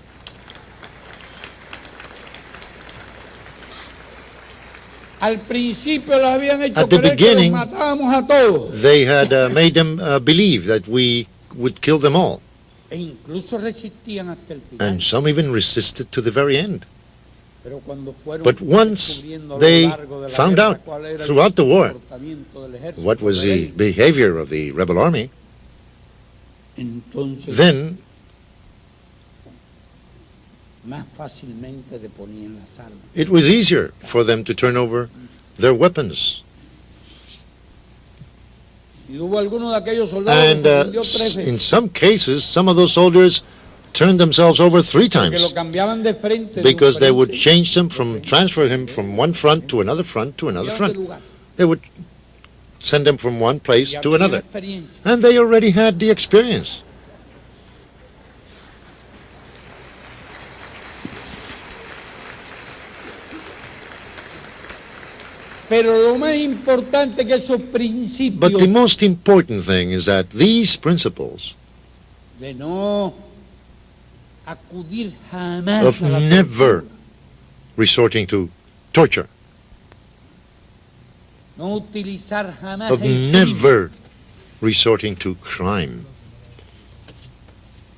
Al principio los habían hecho At the creer que los beginning, matábamos a todos. They had made them believe that we would kill them all. E incluso resistían hasta el final. And some even resisted to the very end. Pero cuando fueron But once descubriendo a lo they largo de la found guerra out cuál era el throughout the war comportamiento del ejército what was the rebelde, behavior of the rebel army, entonces then más fácilmente deponían las armas. it was easier for them to turn over their weapons. Y hubo algunos de aquellos soldados And que se rindió 3 in veces, some cases, some of those soldiers turned themselves over 3 porque times lo cambiaban de frente, de un because they would frente, change them transfer him from one front to another front to another cambiaban de front. lugar. They would send them from one place Ya to tenían another. experiencia. And they already had the experience. Pero lo más importante es que esos But the principios most important thing is that these principles de no acudir jamás of a la never tortura, resorting to torture, no utilizar jamás of el crimen, never resorting to crime.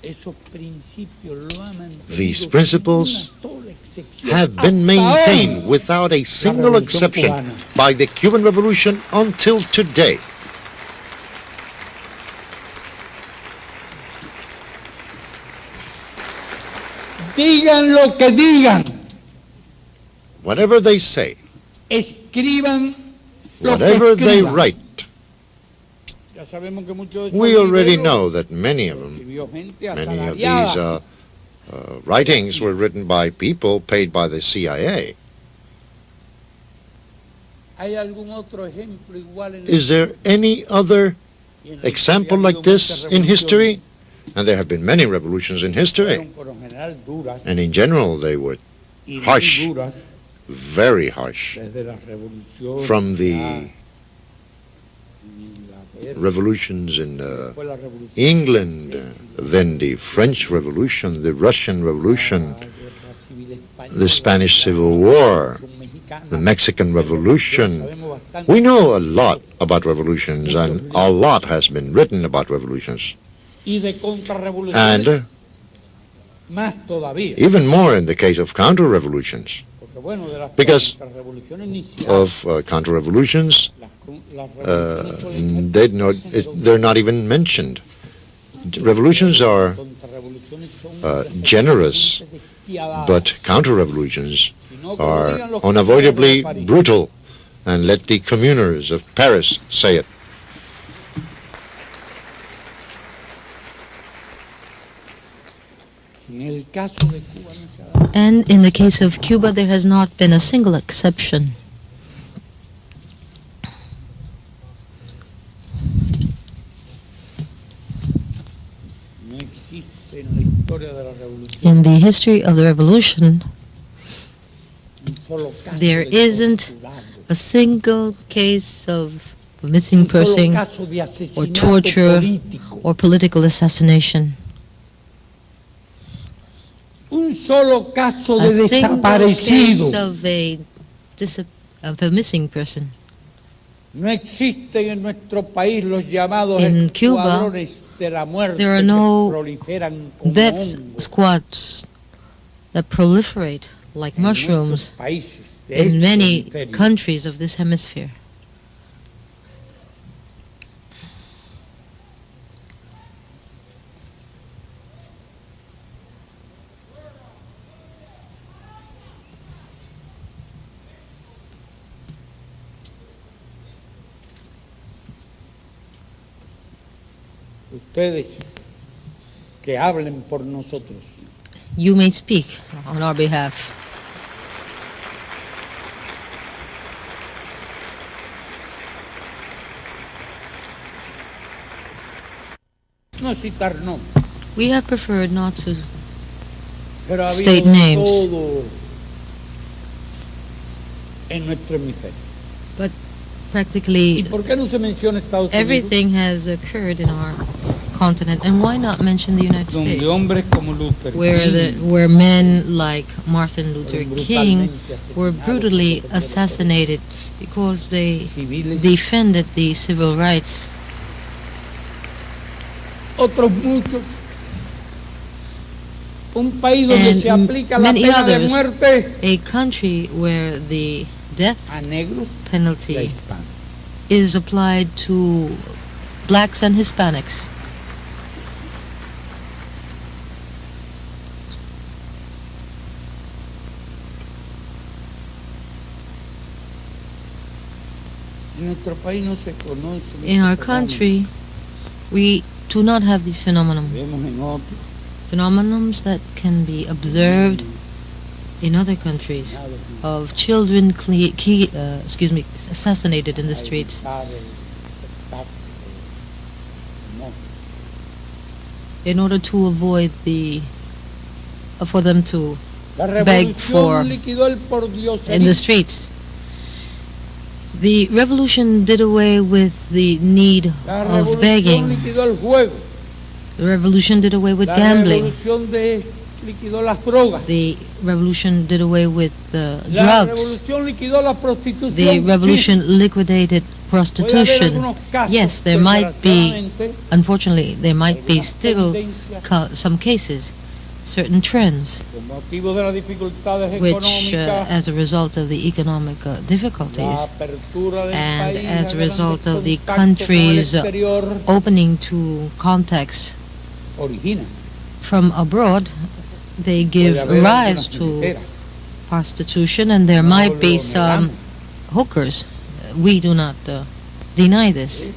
esos principios lo ha mantenido These sin principles una sola excepción have been hasta maintained hoy. without a single Revolución exception cubana. by the Cuban Revolution until today. Digan lo que digan, Whatever they say, escriban lo whatever que they escriban. write, Ya sabemos que muchos de esos we already libros know that many of them, escribió gente many of asalariada. these writings were written by people paid by the CIA. ¿Hay algún otro ejemplo igual en Is there any other y en la example historia ha like habido this muchas in history? revoluciones, And there have been many revolutions in history. fueron por lo general duras And in general, they were y muy harsh, duras, very harsh. desde la revolución From the en Inglaterra, revolutions in después la revolución England, then the French Revolution, the Russian Revolution, la guerra civil española, the Spanish Civil War, la Revolución Mexicana. the Mexican Revolution. Sabemos bastante. We know a lot about revolutions, and a lot has been written about revolutions. Y de contrarrevoluciones And más todavía. even more in the case of counter-revolutions. Porque bueno, de las Because contrarrevoluciones iniciales, Of counter-revolutions, las revoluciones suelen ser they're not even mentioned. Revolutions are contrarrevoluciones son generous, despiadadas. but counter-revolutions Si no, como are digan los unavoidably criminales de París. brutal. And let the communers of Paris say it. En el caso de Cuba no se ha dado. And in the case of Cuba, there has not been a single exception. No existe en la historia de la revolución In the history of the revolution, un solo caso there de isn't torturado, a single case of a missing un solo person caso de or asesinato torture político, or political assassination. un solo caso de A single desaparecido. case of a missing person. No existen en nuestro país los llamados In Cuba, escuadrones de la muerte there are que no proliferan como Death hongos squads that proliferate like en mushrooms muchos países de in este many hemisferio. countries of this hemisphere. Ustedes que hablen por nosotros. You may speak on our behalf. no citar nombres, We have preferred not to pero ha habido state de names. todo en nuestro hemisferio. ¿Y Practically por qué no se menciona Estados Unidos? everything has occurred in our continent. And why not mention the United Donde States? hombres como Luther Where men like Martin Luther fueron King brutalmente were asesinados brutally por defender assassinated because they civiles, defended the civil rights. otros muchos. Un país donde And se aplica la many pena de others. muerte A country where the death a negros y a penalty hispanos. is applied to blacks and Hispanics. En nuestro país no se conoce. In our este fenómeno. country, we do not have these phenomenon. Vemos en otros. Phenomenons that can be observed in other countries of children assassinated in the streets. In order to avoid for them to La beg for revolución liquidó el pordiosismo. in the streets. The revolution did away with the need La of revolución begging. liquidó el juego. The revolution did away with La gambling. revolución liquidó las drogas. The revolution did away with La drugs. revolución liquidó la prostitución. The revolution Sí, liquidated puede haber prostitution. algunos casos, Yes, there might be, desgraciadamente, unfortunately, there might be algunas still tendencias some cases, certain trends, con motivo de las dificultades which, económicas, as a result of the economic difficulties, la apertura del and país as a a result grandes of the contactos con el country's exterior, opening to contacts origina. from abroad, they Puede give haber rise algunas to billetera. prostitution, and there No might be lo some negamos. hookers. We do not deny this. De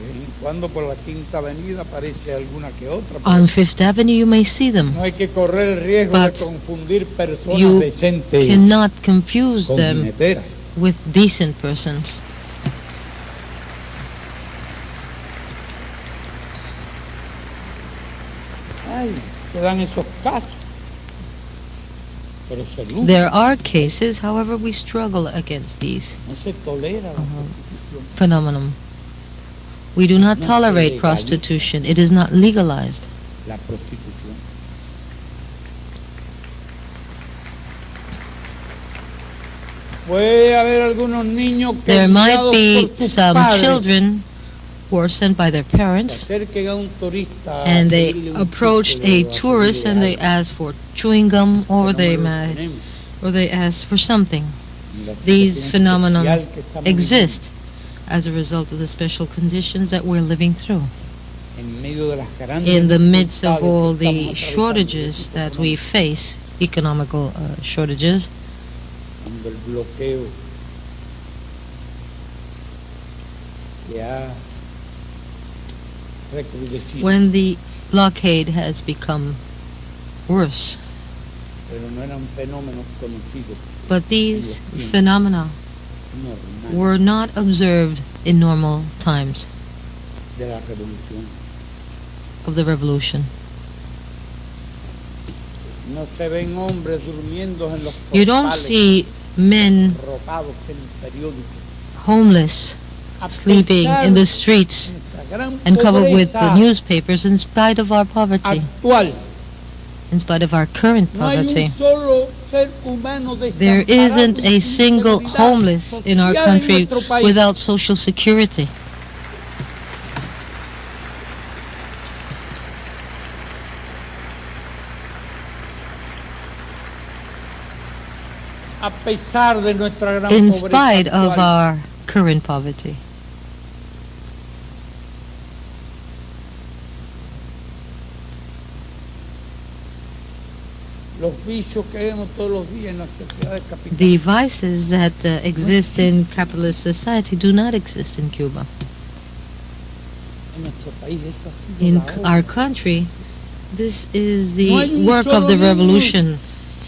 vez en cuando por la Quinta Avenida aparece alguna que otra. pero On Fifth Avenue, you may see them. no hay que correr el riesgo But de confundir personas you decentes cannot confuse con them jineteras. with decent persons. Ay, se dan esos casos. Pero se lucha, There are cases, however, we struggle against these no se tolera la prostitución. phenomenon. We do not No se tolerate legaliza. prostitution. It is not legalized. La prostitución. Puede haber algunos niños que There might guiados be por sus some padres, children who are sent by their se parents, acerquen a un turista and a they pedirle un approach chicle a o a tourist pedirle and they algo. ask for chewing gum, or Este they fenómeno lo tenemos. ask for something. En la These situación phenomena especial que estamos exist as a result of the special conditions that we're living through. viviendo, en medio de las grandes In the midst of dificultades all que the estamos atravesando, shortages that we face, economical shortages, cuando el bloqueo se ha recrudecido, when the blockade has become worse. pero no era un fenómeno conocido, But these phenomena normal were not observed in normal times de la revolución. of the revolution. No se ven hombres durmiendo en los You don't portales, see men ropados en el periódico. homeless A sleeping pesar in the streets de nuestra gran and covered with the pobreza newspapers in spite of our poverty, actual. in spite of our current No hay poverty. un solo ser humano There desamparado isn't a sin single seguridad homeless in our social en country nuestro país. without social security. A pesar de nuestra gran In pobreza spite of actual. our current poverty. Los vicios que vemos todos los días en las sociedades capitalistas. The vices that exist in capitalist society do not exist in Cuba. En nuestro país eso ha sido In la obra. our country, this is No hay the un work of solo the niño revolution.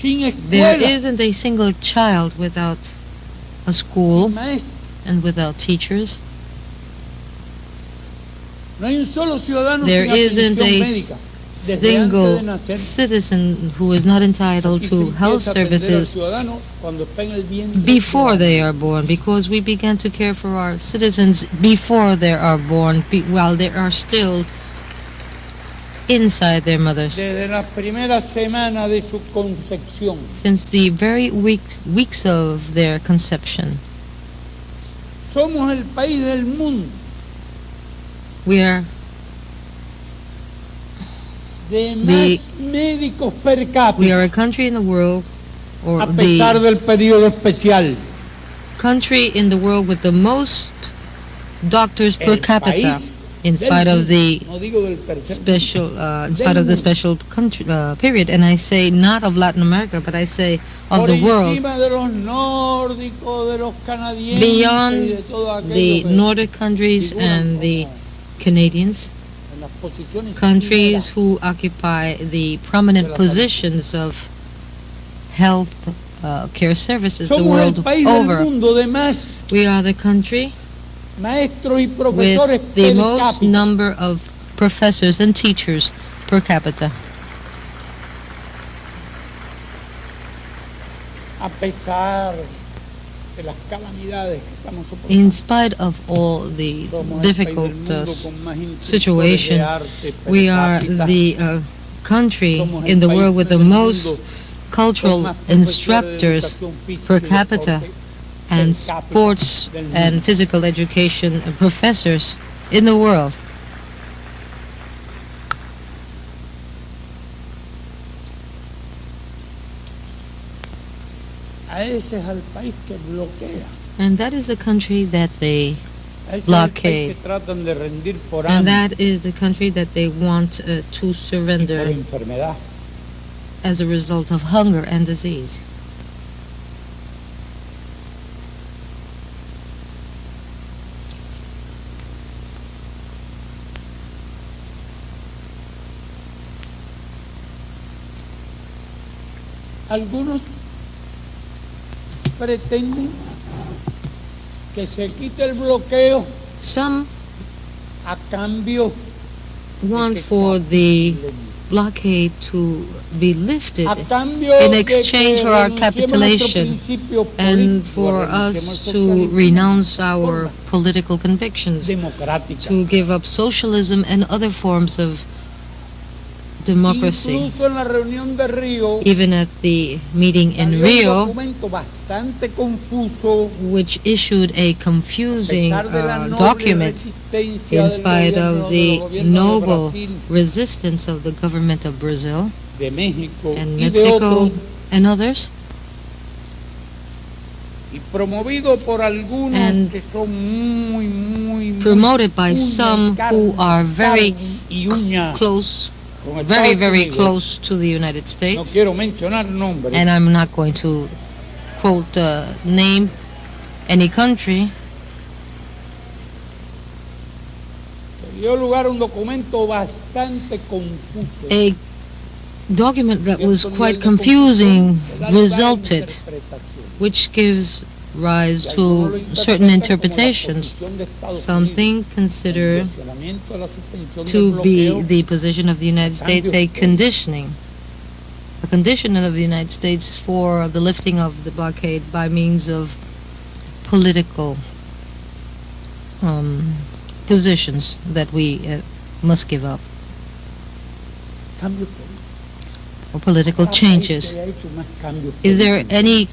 Sin There escuela, isn't a single child without a school sin maestro. and without teachers. No hay un solo ciudadano There sin isn't atención a médica. Desde antes de single nacer, citizen who is not entitled aquí se to health empieza a atender al services ciudadano cuando está en el vientre before de la they madre. are born, because we began to care for our citizens before they are born, while they are still inside their mothers. Desde la primera semana de su concepción. Since the very weeks of their conception. Somos el país del mundo We are de más médicos per we cápita, are a country in the world, or a pesar the del periodo especial. country in the world with the most doctors per El capita, país in spite del of the mundo, no digo del tercer special, in Del spite of the mundo. special country period. And I say not of Latin America, but I say of por the world, encima de los nórdicos, de los canadienses beyond y de todo aquello the que Nordic countries figuran and the como Canadians, en las posiciones countries primeras. who occupy the prominent De la salud. positions of health care services the Somos el world país del over. mundo de más We are the country maestros y profesores with the per most cápita. number of professors and teachers per capita, A pesar de las calamidades que estamos soportando. in spite of all the Somos el difficult país del mundo con más instructores situation. de arte per We are cápita. the country Somos el in the país world with the del mundo most con cultural más profesores de instructors educación física per y capita deporte and per cápita sports del mundo. and physical education professors in the world. A ese es al país que bloquea. And that is the country that they A ese es el Blockade. país que tratan de rendir por and hambre that is the country that they want to y por surrender enfermedad. as a result of hunger and disease. Algunos pretenden que se quite el bloqueo Some a cambio want que for the blockade to be lifted a cambio in de exchange que for our renunciemos a nuestros capitulation principios and políticos, for renunciemos us al to socialismo, renounce our formas political convictions, democráticas. to give up socialism and other forms of democracy. Incluso en la reunión de Río, Even at the meeting in salió un Rio, documento bastante confuso, which issued a a confusing pesar de la noble document resistencia in del spite gobierno, of de the los gobiernos de noble Brasil, resistance of the government of Brazil de México and y de Mexico otros, and others, y promovido por algunos and que son muy promoted by uña y some carne, who are very carne y uña close, con Estados very Unidos. close to the United No States. quiero mencionar nombres, And I'm not going to quote name any country. que dio lugar a un documento bastante confuso. A document that was Cierto quite nivel de confusing confusión que da lugar a resulted, interpretación. which gives rise Y algunos to lo certain interpretan como la interpretations, posición de Estados something Unidos, considered el cuestionamiento de la suspensión del to be bloqueo, the position of the United States a condition of the United States for the lifting of the blockade by means of political positions that we must give up, cambios políticos. or political Cada país changes. que haya hecho más cambios Is there políticos. any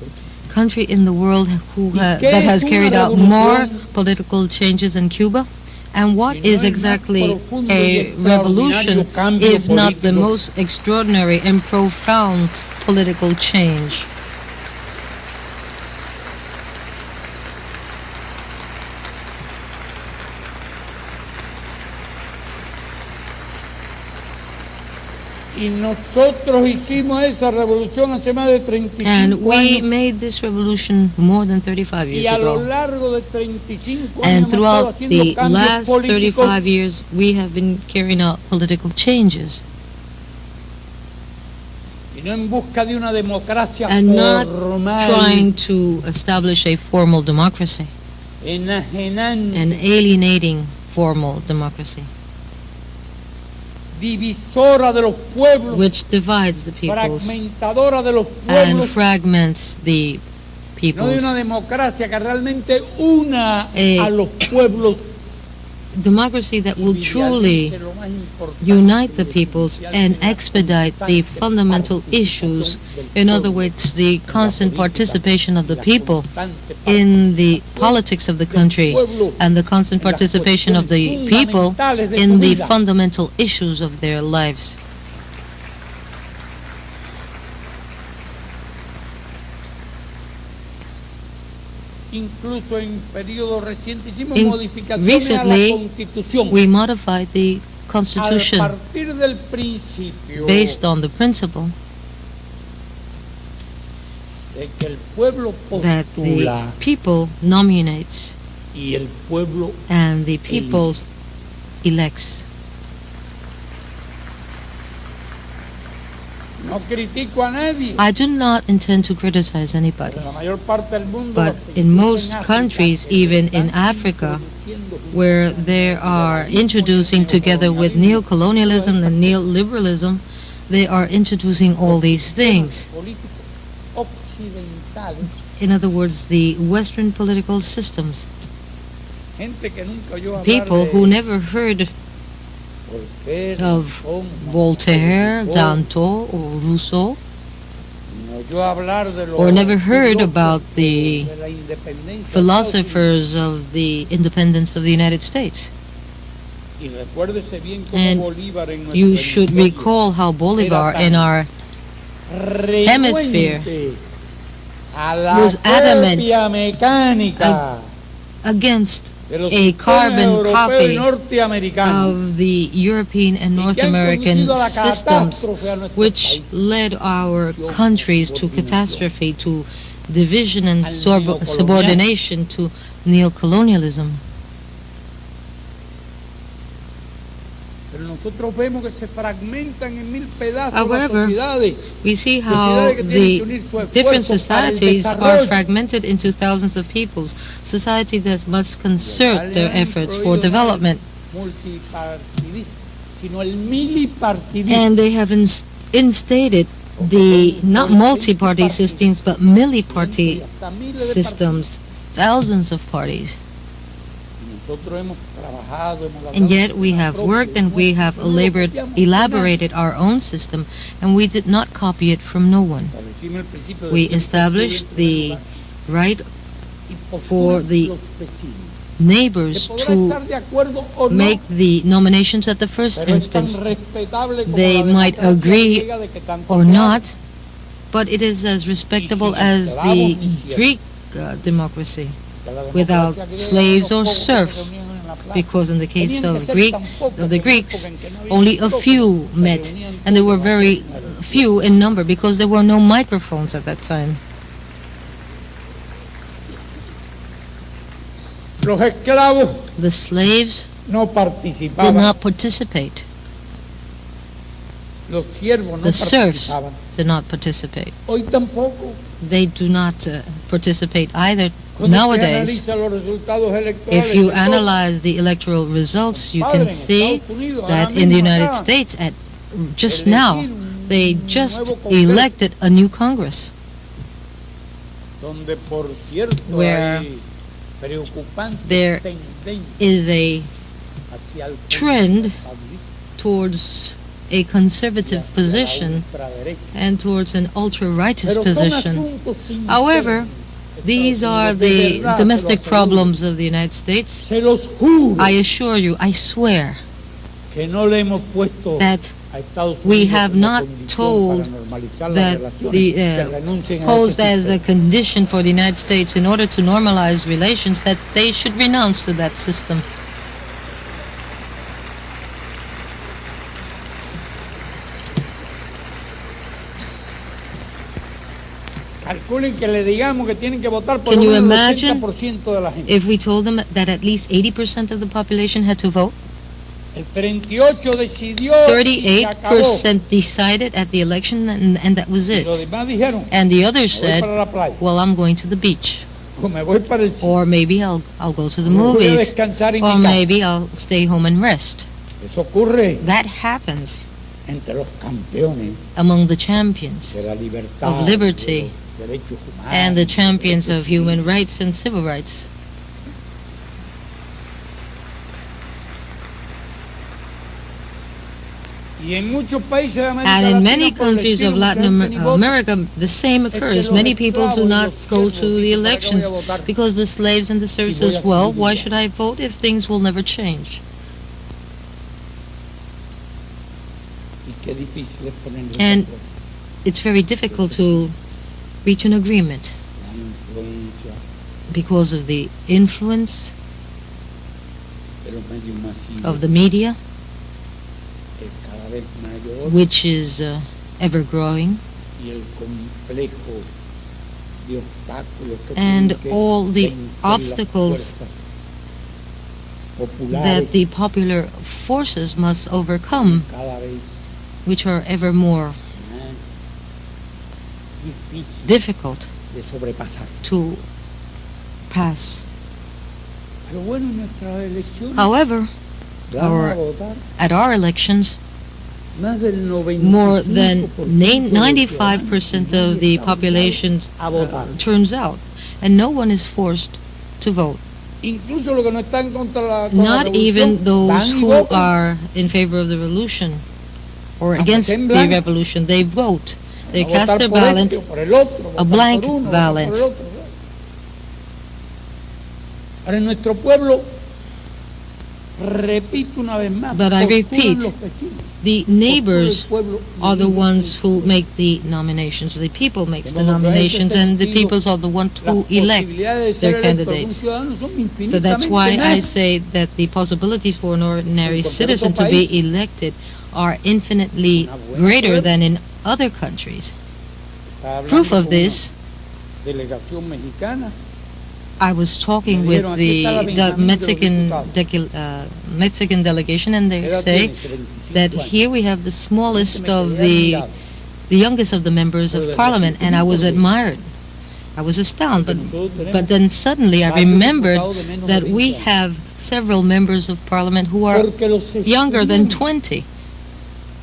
country in the world who ¿Y qué that has es una carried out more revolución? political changes than Cuba? And what Y no is el más exactly profundo y a extraordinario revolution cambio if not the político? most extraordinary and profound political change? Y nosotros hicimos esa revolución hace más de 35 And we años. made this revolution more than 35 Y years a lo ago. largo de 35 años And hemos estado throughout haciendo the cambios last políticos 35 years, we have been carrying out political changes y no en busca de una democracia and not formal, trying to establish a formal democracy enajenante, and alienating formal democracy. divisora de los pueblos, which divides the peoples fragmentadora de los and pueblos, fragments the no de peoples. una democracia que realmente una A a los pueblos democracy that will y truly visualice lo más importante unite the y peoples esencial and de la expedite the constante fundamental participación issues. del In other pueblo words, the constant participation of the la people constante in the participación politics of the del country pueblo and the constant en las participation of the cuestiones people fundamentales de in su the vida. fundamental issues of their lives. Incluso en periodos recientes hicimos In- modificaciones a la recently, Constitución We modified the a Constitution partir del principio based on the principle de que el pueblo that the postula people nominates y el pueblo and the people elects. no critico a nadie. I do not intend to criticize anybody, En la mayor parte del mundo, but los que in viven most África, countries, que even in están Africa, introduciendo where they are introducing together with neocolonialism and neoliberalism, they are introducing all these things. políticos occidentales, In other words, the Western political systems. gente que nunca oyó hablar People de who never heard Voltaire, of Danton, Voltaire, Rousseau, Danton, or Rousseau, no oyó hablar de los or never heard filósofos about the de la independencia de philosophers of the independence of the United States. Estados Unidos. Y recuérdese bien cómo And Bolívar en nuestro You should hemisferio recall how Bolivar era in tan our hemisphere renuente a la was adamant copia mecánica against de los a sistemas carbon europeos y copy norteamericanos, of the European and y North que han American conducido a la systems, catástrofe a nuestros which países. led our countries to catastrophe, to division and Al neocolonial. subordination, to neocolonialism. Pero nosotros vemos que se fragmentan en mil pedazos las However, sociedades. We see how the different societies are fragmented into thousands of peoples, society that must concert their efforts for development. Multipartidista, sino el milipartidismo. And they have instated the not multi-party systems but milli-party Hasta miles de systems, thousands of parties. partidos. Nosotros hemos trabajado, hemos And hablado yet del we sistema have propio, worked and we have no lo copiamos de nadie. elaborated our own system, and we did not copy it from no one. Establecimos el principio de We que established el the right y postulan for the los vecinos. neighbors Se podrá to estar de acuerdo o no, make the nominations at the first pero es tan instance respetable como they la might democracia agree griega de que tanto or se not, habla. but it is as respectable sin as the esclavos ni siervos. Greek democracy, Que la without democracia griega slaves eran or los pocos que se serfs, reunían en la plaza. because in the case Tenían que of ser tan Greeks, pocos of the en Greeks, época en que no había only a micrófonos, few se met, reunían and they were todos very alrededor. few in number because there were no microphones at that time. Los esclavos The slaves no did participaban, not participate. los siervos no The serfs participaban. did not participate. Hoy tampoco. They do not participate either Cuando usted nowadays. analiza los resultados electorales If you de analyze the electoral results, you can Padre, en see Estados Unidos, that ahora in the mismo United acá, States, just elegir now, un they just nuevo Congreso, elected a new Congress, donde por cierto where hay preocupantes there tendencias is a hacia el trend conservadurismo towards a conservative y hacia la position ultraderecha. and towards an ultra-righteous Pero son position. asuntos internos However, de these Estados are Unidos, de the verdad, domestic se lo aseguro. problems of the United States. Se los juro I assure you, I swear, que no le hemos puesto that a Estados we Unidos have como not condición told para normalizar las that relaciones, the que renuncien a posed ese as a sistema. condition for the United States in order to normalize relations that they should renounce to that system. Calculen que le digamos que tienen que votar por Can lo you menos el imagine 80% de la gente. If we told them that at least 80% of the population had to vote, El 38 decidió y se acabó. 38% decided at the election, and that was Y los it. demás dijeron, And the others me voy said, para la playa, well, I'm going to the beach, o me voy para el cine, or maybe I'll go to the o me voy a movies, descansar en or mi casa. maybe I'll stay home and rest. Eso ocurre That happens entre los campeones among the champions de la libertad, of liberty de los derechos humanos, and the champions of human rights and civil rights. Y en muchos países de América And in Latina, many por el countries estilo, of mucha Latin gente ni vota. America, the same occurs. Many people do not go to the elections because the slaves and the serfs says, well, why should I vote if things will never change? Y qué difícil es ponerse de And acuerdo. it's very difficult to reach an agreement La influencia because of the influence de los medios masivos of the media, es cada vez mayor which is ever growing, y el complejo de obstáculos que and tienen que all the vencer las obstacles fuerzas populares that the popular forces must overcome, cada vez which are ever more más difícil difficult de sobrepasar. to pass. Pero bueno, en nuestras elecciones However, vamos a votar at our elections, más del 95% more than de los 95% of the ciudadanos population a votar. turns out, and no one is forced to vote. Incluso los que no están contra la, con la Not even revolución, those van y who votan. are in favor of the revolution or Aunque against sea en the blanco. revolution, they vote. They Van a cast votar their por ballot, este o por el otro, votar blank por uno, votar ballot. por el otro. Ahora en nuestro pueblo, repito una vez más, But I postulan repeat, los vecinos, the postula el neighbors pueblo y are the dice ones que who make the nominations. The people makes the De modo que en ese nominations, and the sentido, peoples are the ones las who elect posibilidades de their ser electo algún candidates. ciudadano son So that's infinitamente why I más. say that the possibilities for an ordinary En cualquier citizen otro to be elected are infinitely Una buena greater prueba. than in other countries. Estaba hablando Proof of con this, una delegación mexicana. I was talking Me with dijeron, "Aquí está la the Benjamín de los Mexican delegation, and they ¿Qué edad say tienes? 25 that años. here we have the smallest Me of quedé admirado. the youngest of the members of parliament, and I was admired. I was astounded, but then suddenly I remembered that we have several members of parliament who are Porque los younger than estudiantes 20,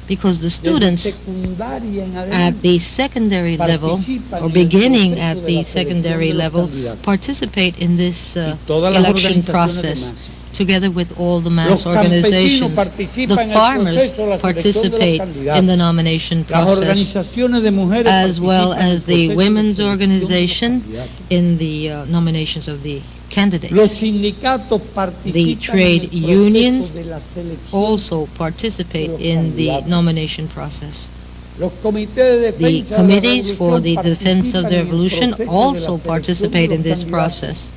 because the de students secundaria en at adelante the secondary level, participan or en el beginning proceso at de the la selección secondary de los level, candidatos. participate in this Y todas las election organizaciones de process, masas. together with all the mass Los campesinos organizations. participan The en el farmers proceso de la selección de los participate candidatos. in the nomination Las process, organizaciones de mujeres as well participan en el as the proceso de women's selección de los organization candidatos. in the nominations of the Los candidates. sindicatos participan trade en el proceso unions de la selección. Also participate in the nomination process. Los comités de The defensa de la committees for the revolución defense of the participan en el revolution proceso de la also selección de participate los in this candidatos. process.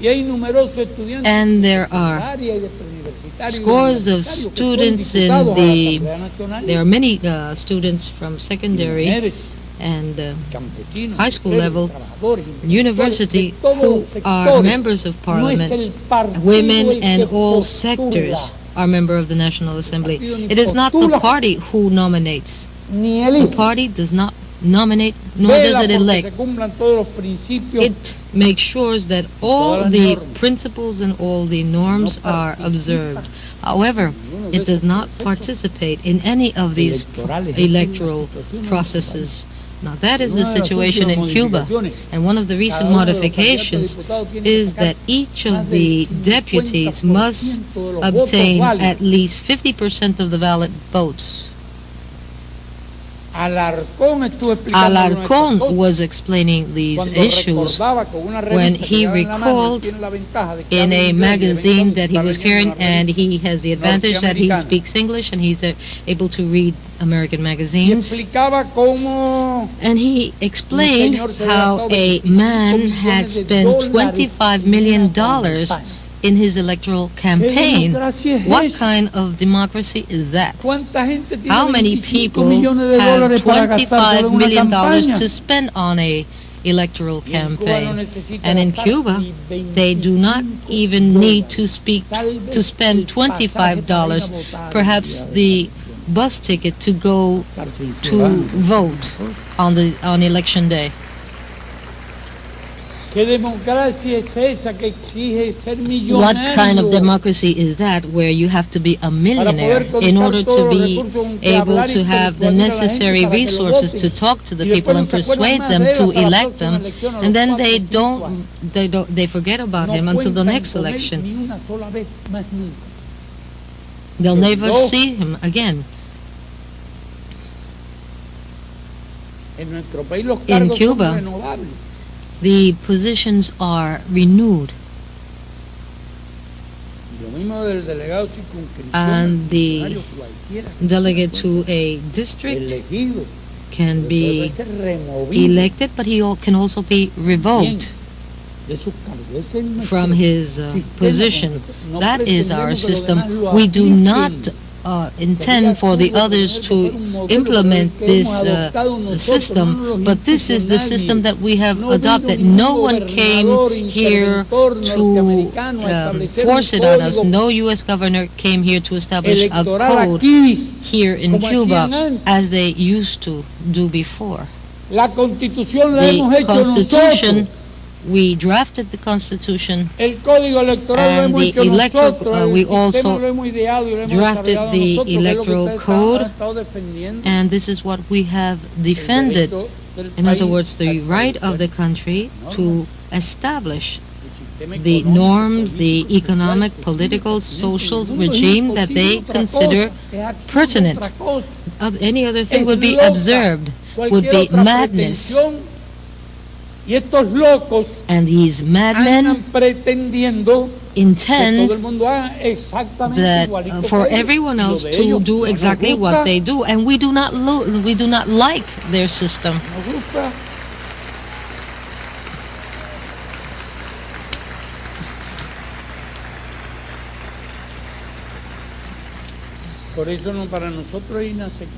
Y hay numerosos estudiantes And there are secundaria y de preuniversitario y scores of universitario que son students in diputados a la the, Asamblea Nacional there are many students from y secondary mujeres, and campesinos, high school obreros, level, trabajadores, university de todos who los are sectores. members of No es parliament. el partido Women el que and all postula. sectors are member of the National Assembly. partido ni It is not the postula. party who nominates. Ni The elige. party does not nominate, nor Vela does it porque elect. se cumplan todos los principios. It makes sure that all Todas las the normas. principles and all the norms No are participa observed. However, ninguno de it does esos not procesos participate in any of these electorales. electoral Esa es una situación processes. Now that is the Una de las situation in últimas Cuba, modificaciones. and one of the recent Cada uno de los modifications candidatos a diputados tiene que is sacar that each más of del the 50% deputies must de los votos obtain válidos. at least 50% of the valid votes. Alarcón estuvo explicando algunas de estas Alarcón cosas. was explaining these Cuando issues recordaba con una revista when que he llevaba en la mano, él recalled tiene la ventaja de que in habla a inglés y de vez en magazine cuando that he está was leyendo carrying, una revista. and he has the advantage that he norteamericana. speaks English and he's able to read American Y magazines. explicaba cómo And he explained how a man had spent $25 million in his electoral campaign. What kind of democracy is that? ¿Cuánta gente tiene How many 25 people millones de have dólares para gastar $25 solo en una million campaña? to spend on a electoral Y en Cuba no campaign? necesita And in gastar Cuba, ni they do not 25 even need to dólares. to spend $25, perhaps the bus ticket to go to vote on election day. What kind of democracy is that where you have to be a millionaire in order to be able to have the necessary resources to talk to the people and persuade them to elect them, and then they forget about him until the next election. They'll never see him again. In Cuba, the positions are renewed, and the delegate to a district can be elected, but he can also be revoked from his position. That is our system. We do not intend for the others to implement this system, but this is the system that we have adopted. No one came here to force it on us. No U.S. governor came here to establish a code here in Cuba as they used to do before. The Constitution, we drafted the Constitution, and the electoral, we also drafted the electoral code, and this is what we have defended. In other words, the right of the country to establish the norms, the economic, political, social regime that they consider pertinent. Any other thing would be observed, would be madness. And these madmen intend that for everyone else to do exactly what they do, and we do not like their system.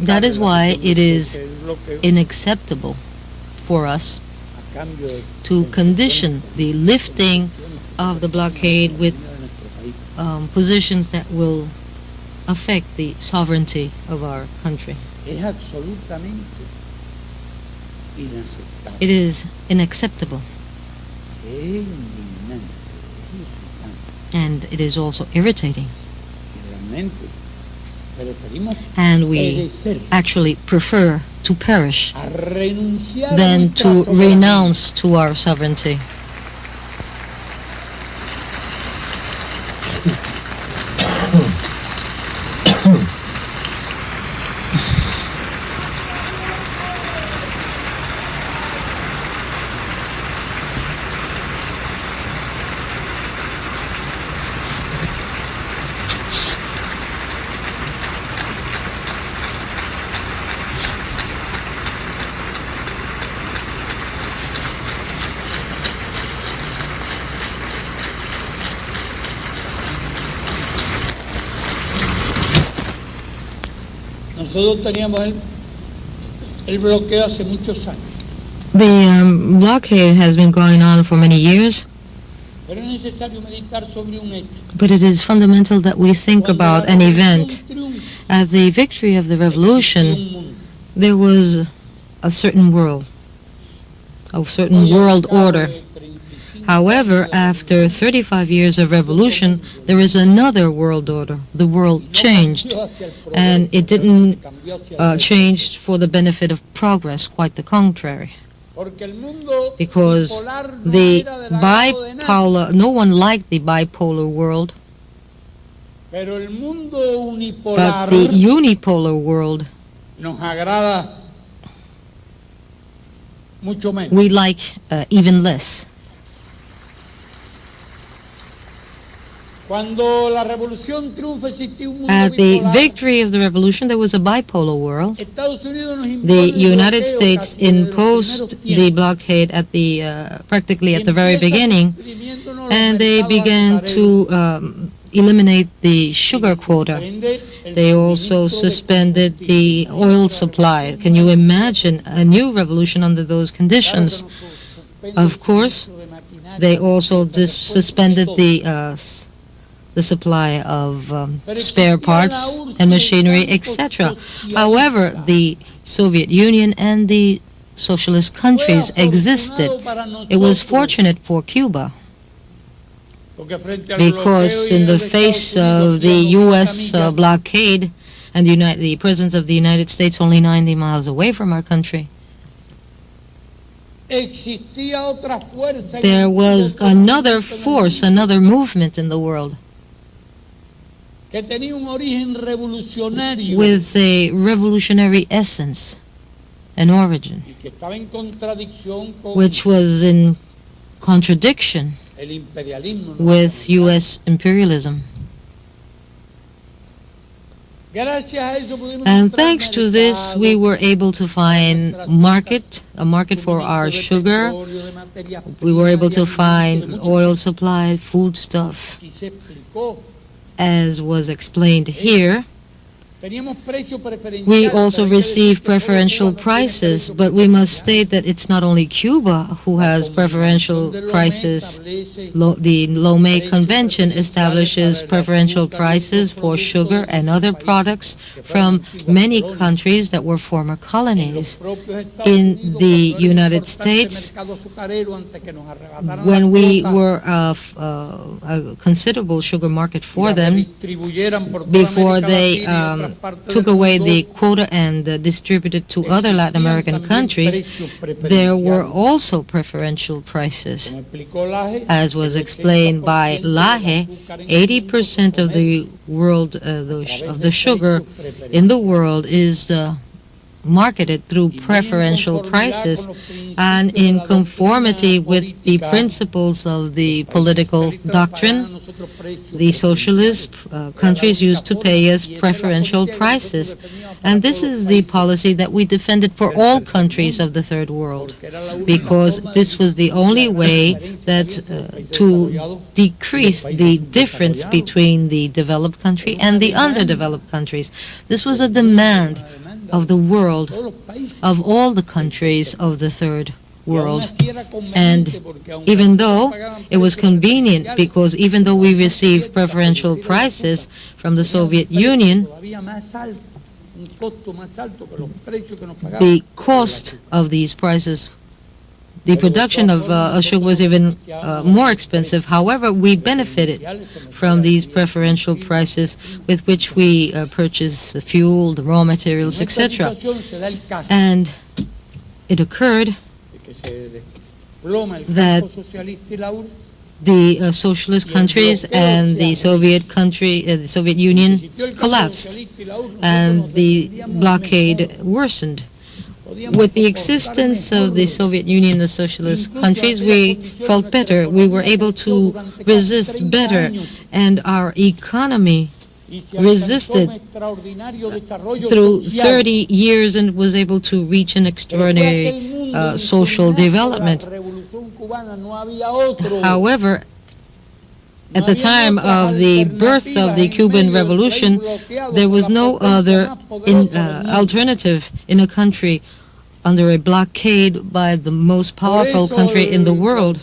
That is why it is unacceptable for us to condition the lifting of the blockade with positions that will affect the sovereignty of our country. It is unacceptable. And it is also irritating. And we actually prefer to perish than to renounce to our sovereignty. The blockade has been going on for many years, but it is fundamental that we think about an event. At the victory of the revolution, there was a certain world order. However, after 35 years of revolution, there is another world order. The world changed, and it didn't change for the benefit of progress, quite the contrary. Because the bipolar, no one liked the bipolar world, but the unipolar world we like even less. At the victory of the revolution, there was a bipolar world. The United States imposed the blockade at the practically at the very beginning, and they began to eliminate the sugar quota. They also suspended the oil supply. Can you imagine a new revolution under those conditions? Of course, they also suspended the supply of spare parts and machinery, etc. However, the Soviet Union and the socialist countries existed. It was fortunate for Cuba because in the face of the U.S. blockade and the presence of the United States only 90 miles away from our country, there was another force, another movement in the world with a revolutionary essence and origin, which was in contradiction with U.S. imperialism. And thanks to this, we were able to find a market for our sugar. We were able to find oil supply, foodstuff, as was explained here. We also receive preferential prices, but we must state that it's not only Cuba who has preferential prices. The Lomé Convention establishes preferential prices for sugar and other products from many countries that were former colonies. In the United States, when we were a considerable sugar market for them, before they took away the quota and distributed to other Latin American countries, there were also preferential prices. As was explained by Laje, 80% of the world of the sugar in the world is marketed through preferential prices, and in conformity with the principles of the political doctrine, the socialist countries used to pay us preferential prices. And this is the policy that we defended for all countries of the Third World, because this was the only way that to decrease the difference between the developed country and the underdeveloped countries. This was a demand of the world, of all the countries of the Third World. And even though it was convenient, because even though we received preferential prices from the Soviet Union, the cost of these prices, the production of sugar was even more expensive. However, we benefited from these preferential prices with which we purchase the fuel, the raw materials, etc. And it occurred that the socialist countries and the Soviet Union collapsed, and the blockade worsened. With the existence of the Soviet Union, the socialist countries, we felt better. We were able to resist better, and our economy resisted through 30 years and was able to reach an extraordinary social development. However, at the time of the birth of the Cuban Revolution, there was no other alternative in a country under a blockade by the most powerful country in the world.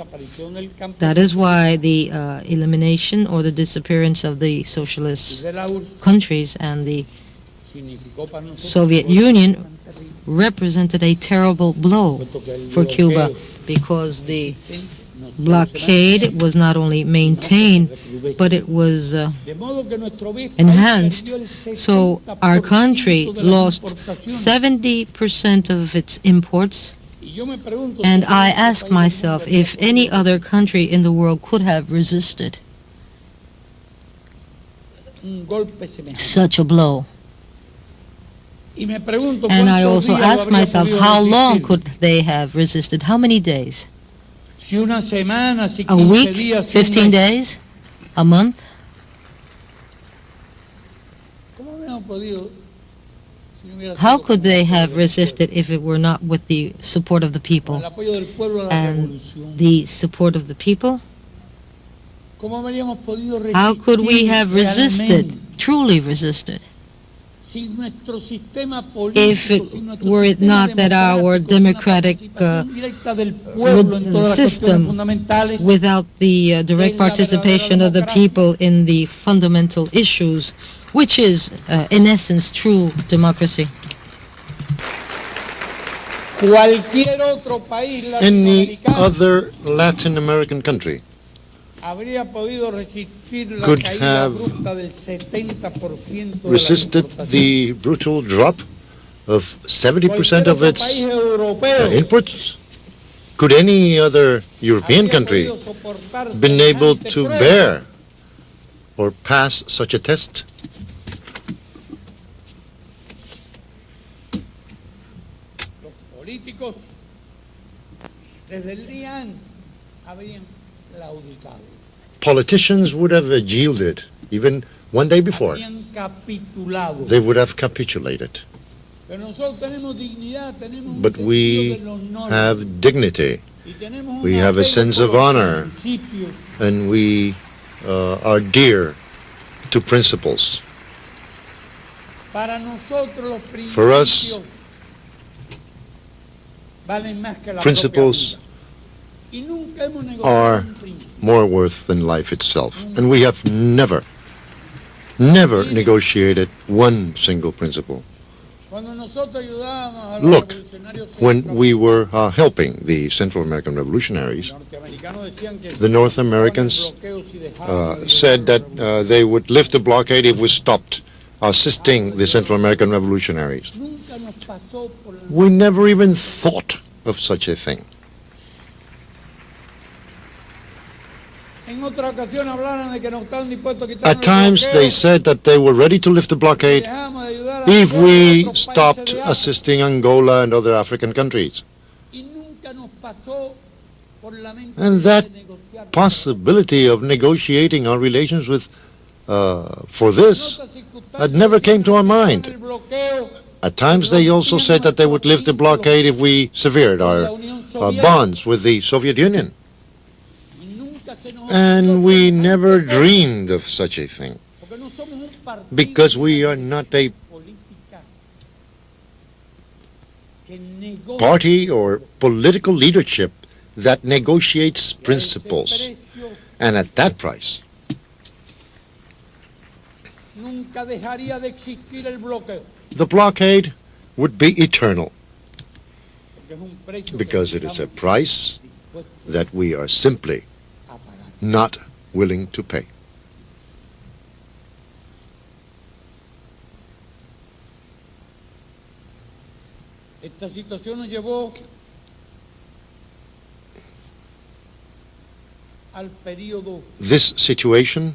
That is why the elimination or the disappearance of the socialist countries and the Soviet Union represented a terrible blow for Cuba, because the blockade was not only maintained, but it was enhanced. So our country lost 70% of its imports. And I ask myself if any other country in the world could have resisted such a blow. And I also ask myself, how long could they have resisted? How many days? A week? 15 days? A month? How could they have resisted if it were not with the support of the people? And the support of the people? How could we have resisted, truly resisted, if it were it not that our democratic system, without the direct participation of the people in the fundamental issues, which is, in essence, true democracy? Cualquier otro país Any latinoamericano other Latin American country habría podido resistir la could caída have abrupta del 70% de las resisted importaciones. the brutal drop of 70% of Cualquier its otro país europeo imports? Could any other European habría country podido soportar been able semejante to prueba. bear or pass such a test? Los políticos desde el día antes habrían claudicado, Politicians would have yielded even one day before. habrían capitulado. They would have capitulated. Pero nosotros tenemos dignidad, tenemos un But sentido we del honor, have dignity, y tenemos we un have a apego sense por of los honor. principios. and we are dear to principles. Para nosotros los For us, principios valen más que la principles propia vida. Y nunca hemos negociado are un principio. more worth than life itself. And we have never negotiated one single principle. Cuando nosotros ayudábamos a los Look, revolucionarios when we centroamericanos, were helping the Central American revolutionaries, los norteamericanos decían que the North Americans said that they would lift the blockade if we stopped assisting the Central American revolutionaries. nunca nos pasó por la We never even thought of such a thing. En otra ocasión hablaron de que no estaban dispuestos a quitarnos At times el they bloqueo, said that they were ready to lift the y blockade dejamos de ayudar a if Angola y we otros países stopped de África. assisting Angola and other African countries. Y nunca nos pasó por la mente And that de negociar. Possibility of negotiating our relations with for En this otras circunstancias that never came to our mind. el bloqueo At times they also said that they would lift the blockade if we severed con la our Unión Soviética. bonds with the Soviet Union. Y nunca se nos And ocurrió we que never tampoco, dreamed of such a thing porque no somos un partido because we are not a política que negocia party or political leadership that negotiates principles. ese precio, And at that price, nunca dejaría de existir el bloqueo, the blockade would be eternal porque es un precio because que it is a estamos price dispuestos that we are simply a pagar. not willing to pay. Esta situación nos llevó al periodo This situation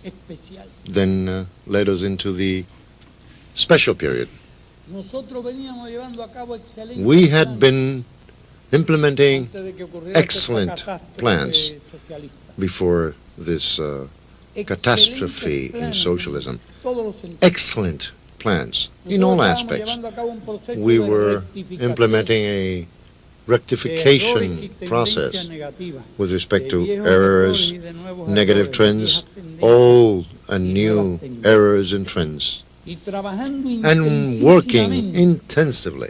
especial. then led us into the special period. Nosotros veníamos llevando a cabo excelentes We had planes been implementing antes de que ocurriera esta excellent catástrofe plans socialista. before this catastrophe Excelentes in planes socialism. en todos los sentidos. Excellent plans in all Nosotros estábamos aspects. llevando a cabo un proceso We de were rectificación implementing a de errores y rectification tendencias process negativas, with respect de to viejos errors, errores y de nuevos negative errores, trends, viejas tendencias, old and y new nuevas tendencias. errors and trends, y trabajando and working intensivamente intensively.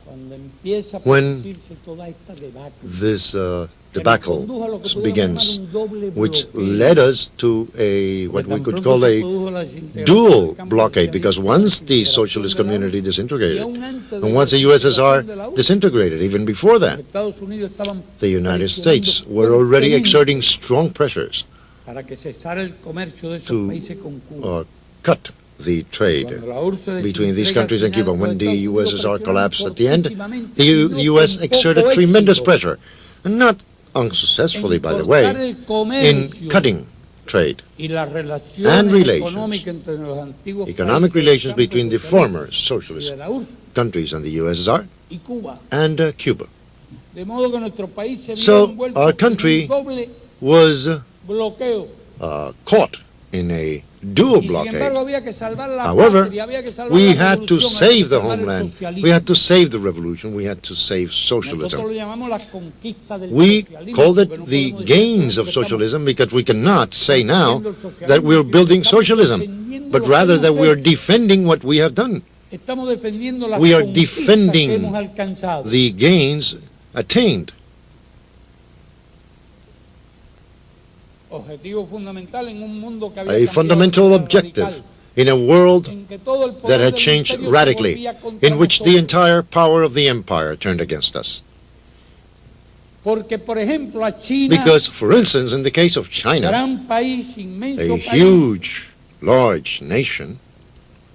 cuando empieza a when producirse toda esta debacle, This que nos debacle condujo a lo que podríamos begins, llamar un doble which bloqueo. led us to a what Porque we tan could pronto call se a produjo la desintegración dual del campo blockade, because socialista, once the desintegración socialist de la community URSS, y disintegrated, aún antes de and la once the desintegración USSR de la URSS, disintegrated, even before that, los Estados Unidos estaban the United presionando States were already fuertemente exerting strong pressures para que cesara el comercio de esos to países con Cuba. cut the trade Cuando la URSS between these desintegra countries and al Cuba. final, When los the Estados Unidos USSR presionaron collapsed at the end, fortísimamente, the y no U.S. con exerted poco tremendous éxito, pressure, and not unsuccessfully, en by the cortar way, el in comercio cutting trade, y las relaciones and relations, económicas entre los antiguos economic países del relations campo between the socialista former y socialist de la URSS countries and the USSR y Cuba. and Cuba. De modo que nuestro país se vio So, envuelto our en country un doble Was bloqueo. caught in a dual Y sin embargo blockade. había que salvar la However, patria, había que salvar We la had to revolución, save había que the salvar el homeland. socialismo. We had to save the revolution. We had to save socialism. Nosotros lo llamamos la conquista del We socialismo, called porque it no the podemos decir gains of que estamos socialism because we cannot say now construyendo el socialismo, that we're sino building que estamos socialism, defendiendo but lo que rather that hemos we are hecho. defending what we have done, Estamos defendiendo las We are conquistas que defending hemos alcanzado. the gains attained. Objetivo fundamental en un mundo que había A cambiado fundamental de manera objective radical in a world en que todo el poder that had del changed imperio se radically, volvía contra in which the nosotros. entire power of the empire turned against us. Porque, por ejemplo, a China, Because, for instance, in the case of China, gran país, inmenso a país, huge, large nation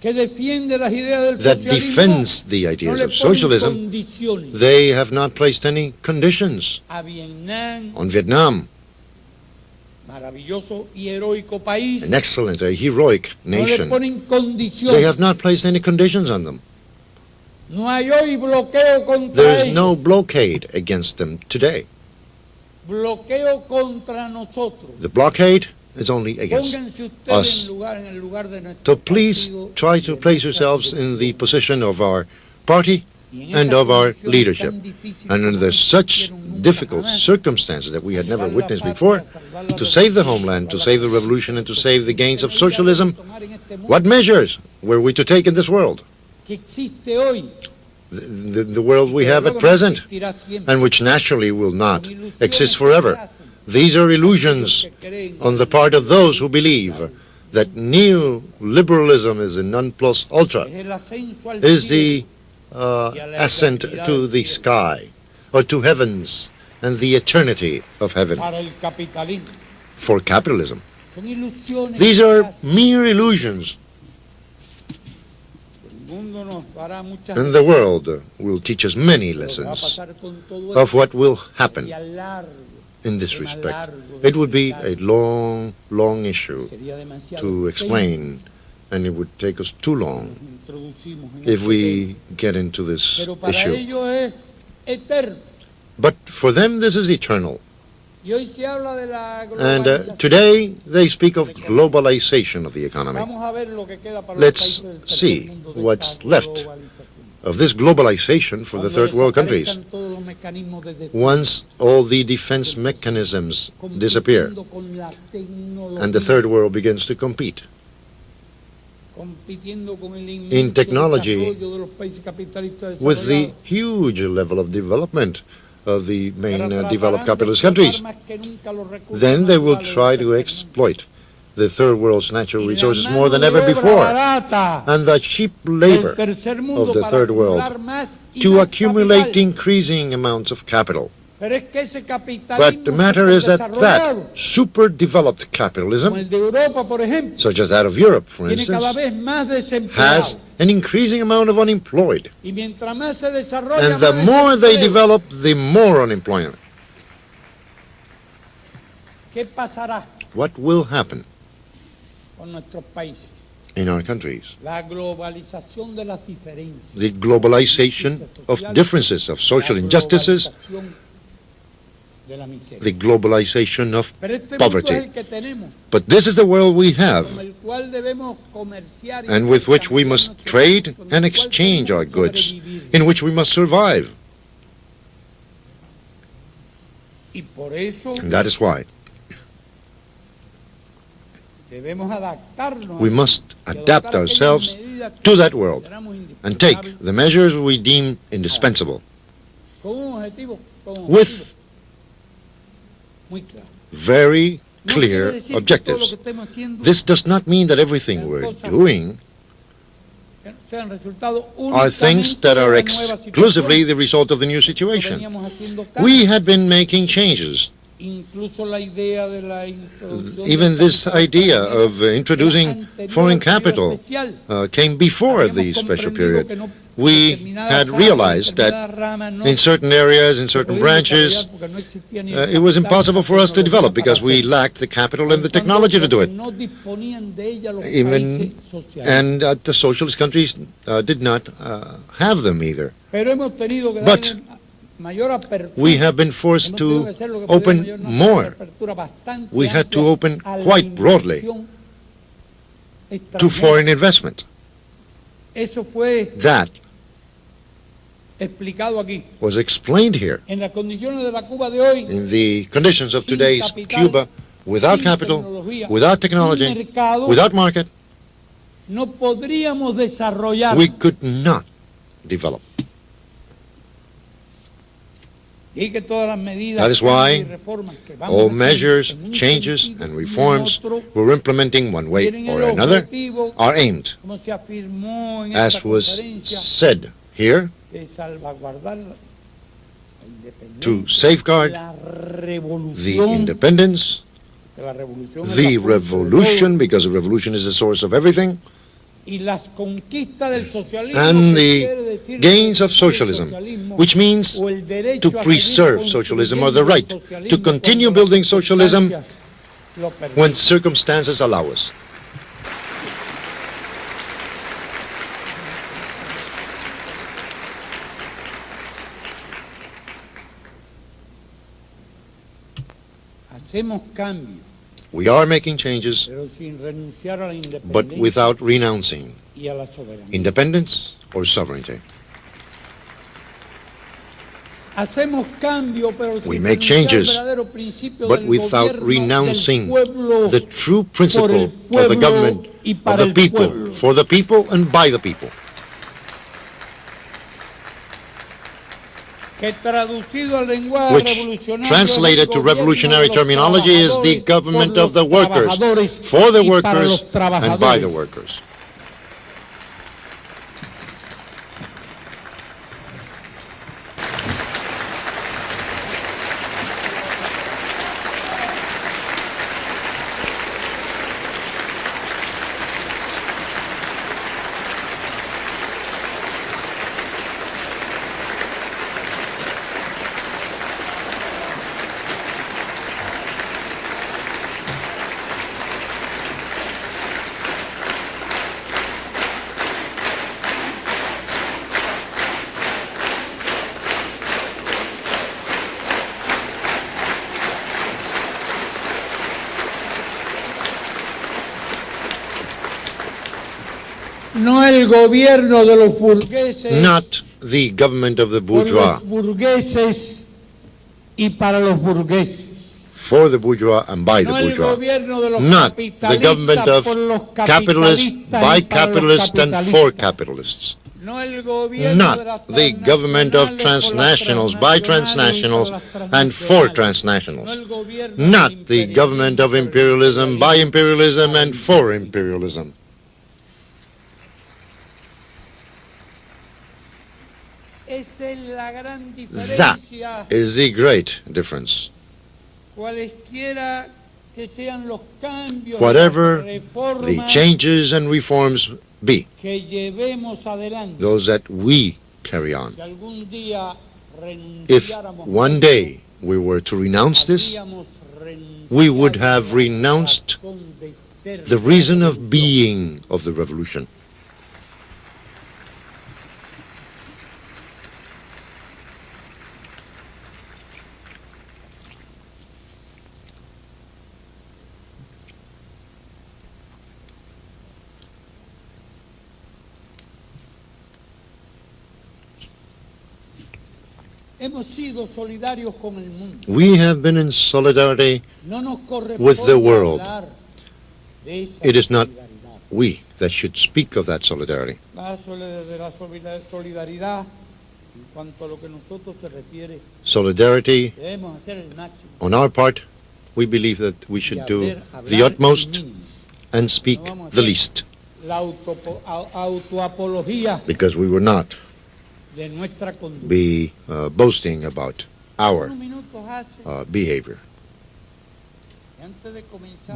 que defiende las ideas del that socialismo, defends the no ideas le of ponen socialism, condiciones. they have not placed any conditions A Vietnam, on Vietnam, maravilloso y heroico país, an excellent, a heroic no le nation. ponen They condiciones. have not placed any conditions on them. No hay hoy bloqueo contra There is ellos, no blockade against them today. bloqueo contra nosotros. The blockade is only against Pónganse ustedes us. en el lugar de nuestro So please partido try y to de place nuestra yourselves in the juventud. position of our party Y en and esas of our condiciones leadership. tan difíciles And como under no such existieron nunca difficult jamás, circumstances that we had never salvar la witnessed patria, before, salvar la to save the revolución, homeland, to salvar la save the patria, revolution, and to save the gains of ¿qué medidas socialism, debemos tomar en este mundo what measures were we to take in this world? que existe hoy, The world we y que have luego at no present, existirá siempre? and which naturally will not Son ilusiones exist que forever. se hacen These are aquellos illusions que creen on en the el part of those who believe liberalismo. that neoliberalism is the non plus ultra, Es el ascenso al is cielo the ascent to the sky or to heavens and the eternity of heaven para el capitalismo. for capitalism. Son ilusiones These que are hacen. mere illusions, El mundo nos dará muchas and the world will teach us many lo que va a lessons pasar con todo of esto what will happen sería largo, in this tema respect. largo de It would be a explicar, long, long issue sería demasiado to explain, and it would take us too long Nos introducimos en if este we get into tema. this Pero para issue. ellos es eterno. But for them, this is eternal. Y hoy se habla de la And globalización. today, they speak of globalization of the economy. Vamos a ver lo que queda para Let's los países del tercer see mundo de what's esta left globalización. Of this globalization for the Cuando third world countries. desaparezcan todos los mecanismos de defensa, Once all the defense mechanisms disappear compitiendo con la tecnología, and the third world begins to compete compitiendo con el in inmenso technology desarrollo de los países capitalistas with the desarrollados, huge level of development of the main tratarán developed de capitalist explotar countries, más que nunca los recursos then they will naturales try del to tercer exploit the third world's natural mundo. Y la resources mano more than de ever obra before, barata and the cheap del labor tercer mundo of the para third world acumular más y to más accumulate capital. increasing amounts of capital. Pero es que ese capitalismo But the matter is that superdesarrollado, super developed como capitalism, el de Europa, por ejemplo, such as that of Europe, for tiene cada instance, vez más has desempleados. an increasing amount of unemployed. Y mientras más se desarrolla, And the más more they desempleo. develop, the more unemployment. ¿Qué pasará What will happen con nuestros países? in our countries? La globalización de las diferencias. The globalization of differences, of social injustices, La globalización de la miseria. the globalization of Pero este mundo es poverty. el que tenemos, But this is the world we have, con el cual debemos comerciar y and with which we must intercambiar trade nuestros bienes, and con el cual exchange our tenemos que goods, sobrevivir. in which we must survive. Y por eso And that is why debemos adaptarnos we a must y adapt adoptar aquellas ourselves medidas que to that world consideramos and take indispensables the measures we deem indispensable con un objetivo with muy claro. very No quiere clear decir que todo lo objectives. que estemos haciendo This does not mean that everything we're doing sean resultado are things that are únicamente de la nueva exclusively situación. the result of the new Nosotros situation. veníamos haciendo cambios, We had been making changes. incluso la idea de la introducción Even del this capital idea extranjero of introducing era anterior foreign al periodo capital especial. came before Habíamos the special comprendido period. que no- We determinadas had áreas, realized that determinadas ramas no in certain areas, in se certain podían branches, desarrollar porque no existía ni el it was capital impossible ni for la us to tecnología develop para because we hacerlo. lacked the capital and the Cuando technology to do it. no disponían de ella los Even países socialistas. and the socialist countries did not have them either. Pero hemos tenido que But darle mayor apertura. We have been forced Hemos tenido to que hacer lo que open podíamos llamar una more. apertura bastante We had to amplia open a la quite broadly inversión to extranjera. foreign investment. Eso fue That explicado aquí. was explained here. En las condiciones de la Cuba de hoy, In the conditions of today's Cuba, without sin capital, tecnología, without sin technology, mercado, without market, no podríamos desarrollar. we could not develop. That is why all measures, changes, and reforms we're implementing one way or another are aimed, as was said here, to safeguard the independence, the revolution, because the revolution is the source of everything, and the gains of socialism, which means to preserve socialism or the right to continue building socialism when circumstances allow us. We are making changes, but without renouncing independence or sovereignty. We make changes, but without renouncing the true principle of the government of the people, for the people and by the people. Which, translated to revolutionary terminology, is the government of the workers, for the workers and by the workers. No el gobierno de los burgueses. Not the government of the bourgeois. Por los burgueses y para los burgueses. For the bourgeois and by the bourgeois. Not the government of capitalists, by capitalists and for capitalists. Not the government of transnationals, by transnationals and for transnationals. Not the government of imperialism, by imperialism and for imperialism. That is the great difference. Whatever the changes and reforms be, those that we carry on. If one day we were to renounce this, we would have renounced the reason of being of the revolution. We have been in solidarity with the world. It is not we that should speak of that solidarity. Solidarity, on our part, we believe that we should do the utmost and speak the least, because we will not be boasting about our behavior.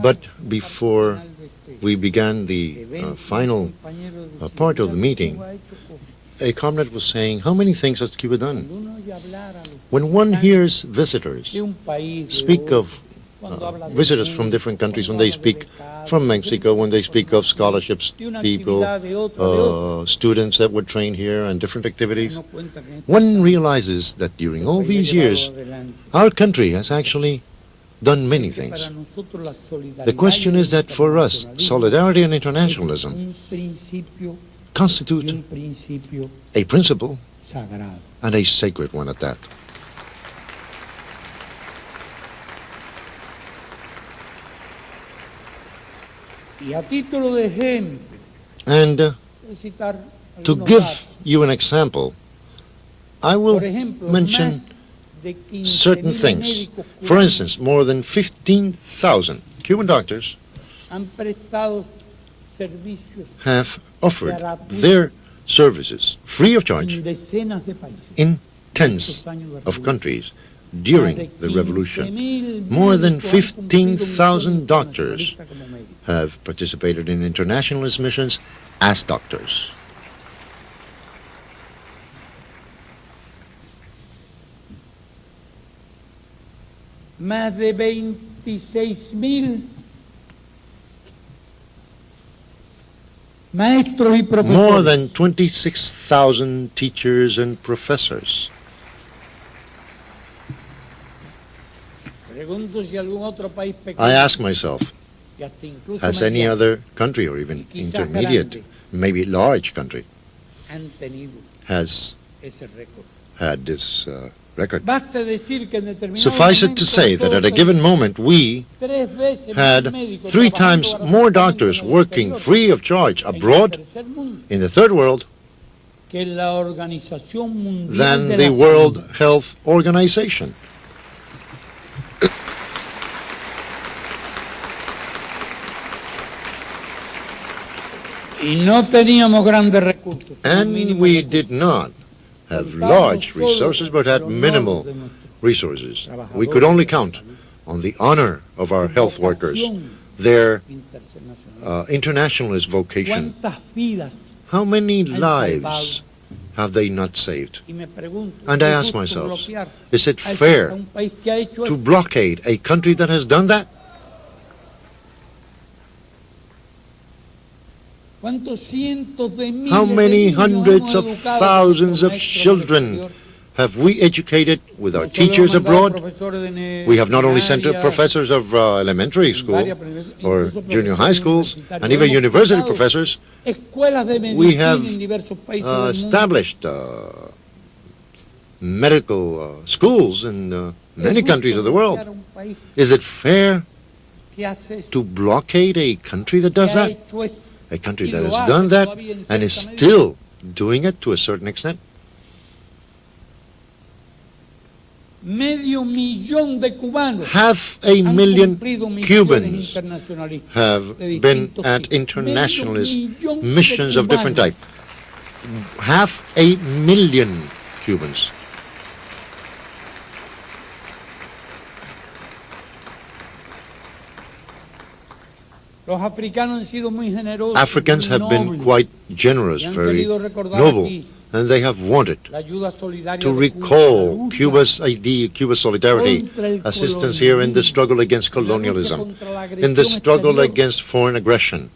But before we began the final part of the meeting, a comrade was saying, how many things has Cuba done? When one hears visitors speak of visitors from different countries, when they speak from Mexico, when they speak of scholarships, people, students that were trained here and different activities, one realizes that during all these years, our country has actually done many things. The question is that for us, solidarity and internationalism constitute a principle and a sacred one at that. And to give you an example, I will mention certain things. For instance, more than 15,000 Cuban doctors have offered their services free of charge in tens of countries during the revolution. More than 15,000 doctors have participated in internationalist missions as doctors. Más de 26,000 maestros y profesores. More than 26,000 teachers and professors. I ask myself, has any other country or even intermediate, maybe large country, has had this record? Suffice it to say that at a given moment we had 3 times more doctors working free of charge abroad in the third world than the World Health Organization. And we did not have large resources, but had minimal resources. We could only count on the honor of our health workers, their internationalist vocation. How many lives have they not saved? And I ask myself, is it fair to blockade a country that has done that? How many hundreds of thousands of children have we educated with our teachers abroad? We have not only sent professors of elementary school or junior high schools and even university professors. We have established medical schools in many countries of the world. Is it fair to blockade a country that does that? A country that has done that and is still doing it to a certain extent? 500,000 Cubans have been at internationalist missions of different type. 500,000 Cubans. Africans have been quite generous, very noble, and they have wanted to recall Cuba's idea, Cuba's solidarity, assistance here in the struggle against colonialism, in the struggle against foreign aggression,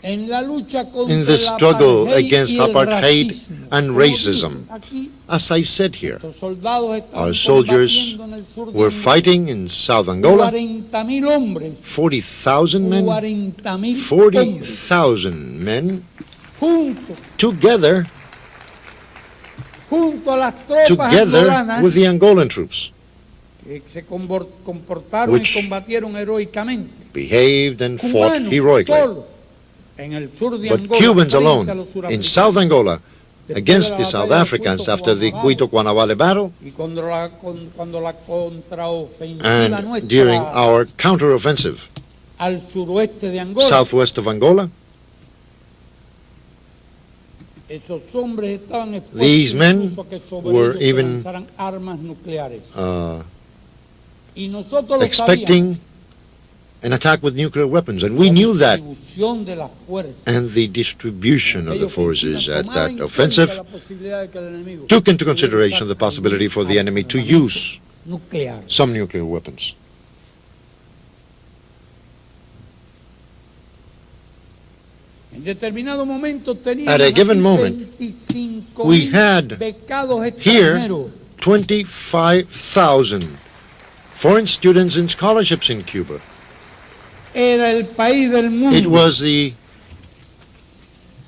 in the struggle against apartheid and racism. As I said here, our soldiers were fighting in South Angola, 40,000 men, 40,000 men together with the Angolan troops, which behaved and fought heroically. But Cubans alone in South Angola against the South Africans after the Cuito-Cuanavale battle and during our counteroffensive southwest of Angola, these men were even expecting an attack with nuclear weapons, and we knew that. And the distribution of the forces at that offensive took into consideration the possibility for the enemy to use some nuclear weapons. At a given moment, we had here 25,000 foreign students in scholarships in Cuba. It was the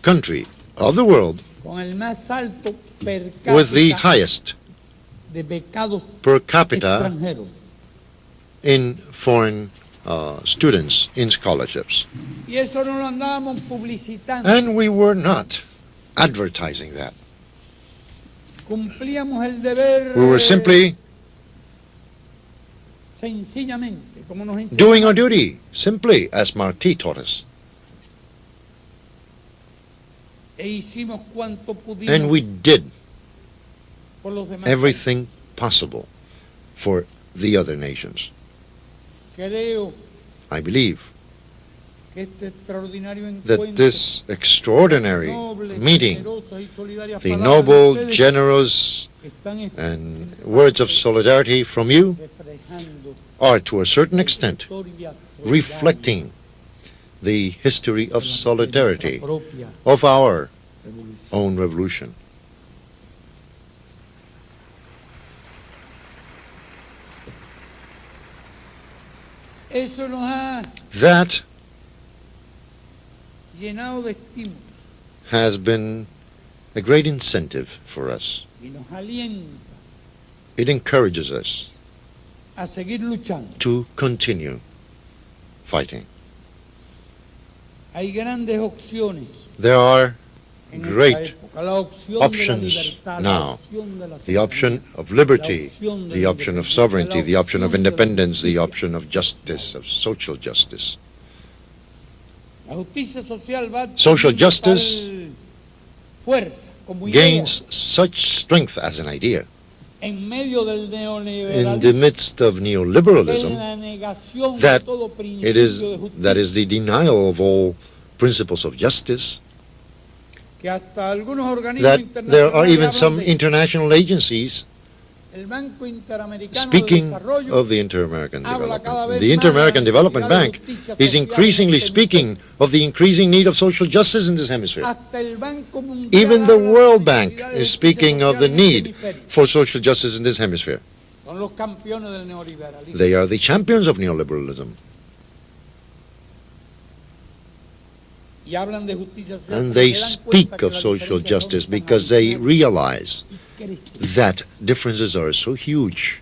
country of the world with the highest per capita in foreign students in scholarships. And we were not advertising that. We were simply sencillamente, como nos enseñó doing our duty, simply as Martí taught us. e hicimos cuanto pudimos And we did por los demás. everything possible for the other nations. Creo I believe que este extraordinario that encuentro, this extraordinary nobles, meeting, generosas y solidarias the palabras de noble, ustedes generous, están and words of solidarity from you reflejando are, to a certain extent, historia reflecting the history of solidarity de nuestra propia of our revolución. own revolution. Eso nos ha That llenado de estímulos has been a great incentive for us. y nos alienta It encourages us a seguir luchando. to continue fighting. Hay grandes opciones There are en esta great época. La opción options de la libertad, now. la opción de la The option of liberty, the option of sovereignty, the option of independence, the option of justice, of social justice. La justicia social va Social adquiriendo justice tal fuerza como idea gains such strength as an idea en medio del in the neoliberalismo, midst of en neoliberalism la negación that de todo it is principio de justicia, that is the denial of all principles of justice, que hasta algunos organismos that there are internacionales even hablan some de international agencies el Banco Interamericano de speaking Desarrollo of the Inter-American habla cada Development. vez The más Inter-American de la Development necesidad de Bank justicia is social increasingly en este speaking of the increasing need of social justice in this hemisphere. hasta el Banco Mundial Even the habla de la World Bank necesidad de is justicia speaking of social the en este need hemisferio. for social justice in this hemisphere. Son los campeones del neoliberalismo. They are the champions of neoliberalism. Y hablan de justicia social And porque they se dan speak cuenta que of las social diferencias son justice tan because they abismales realize y crecen, that differences are so huge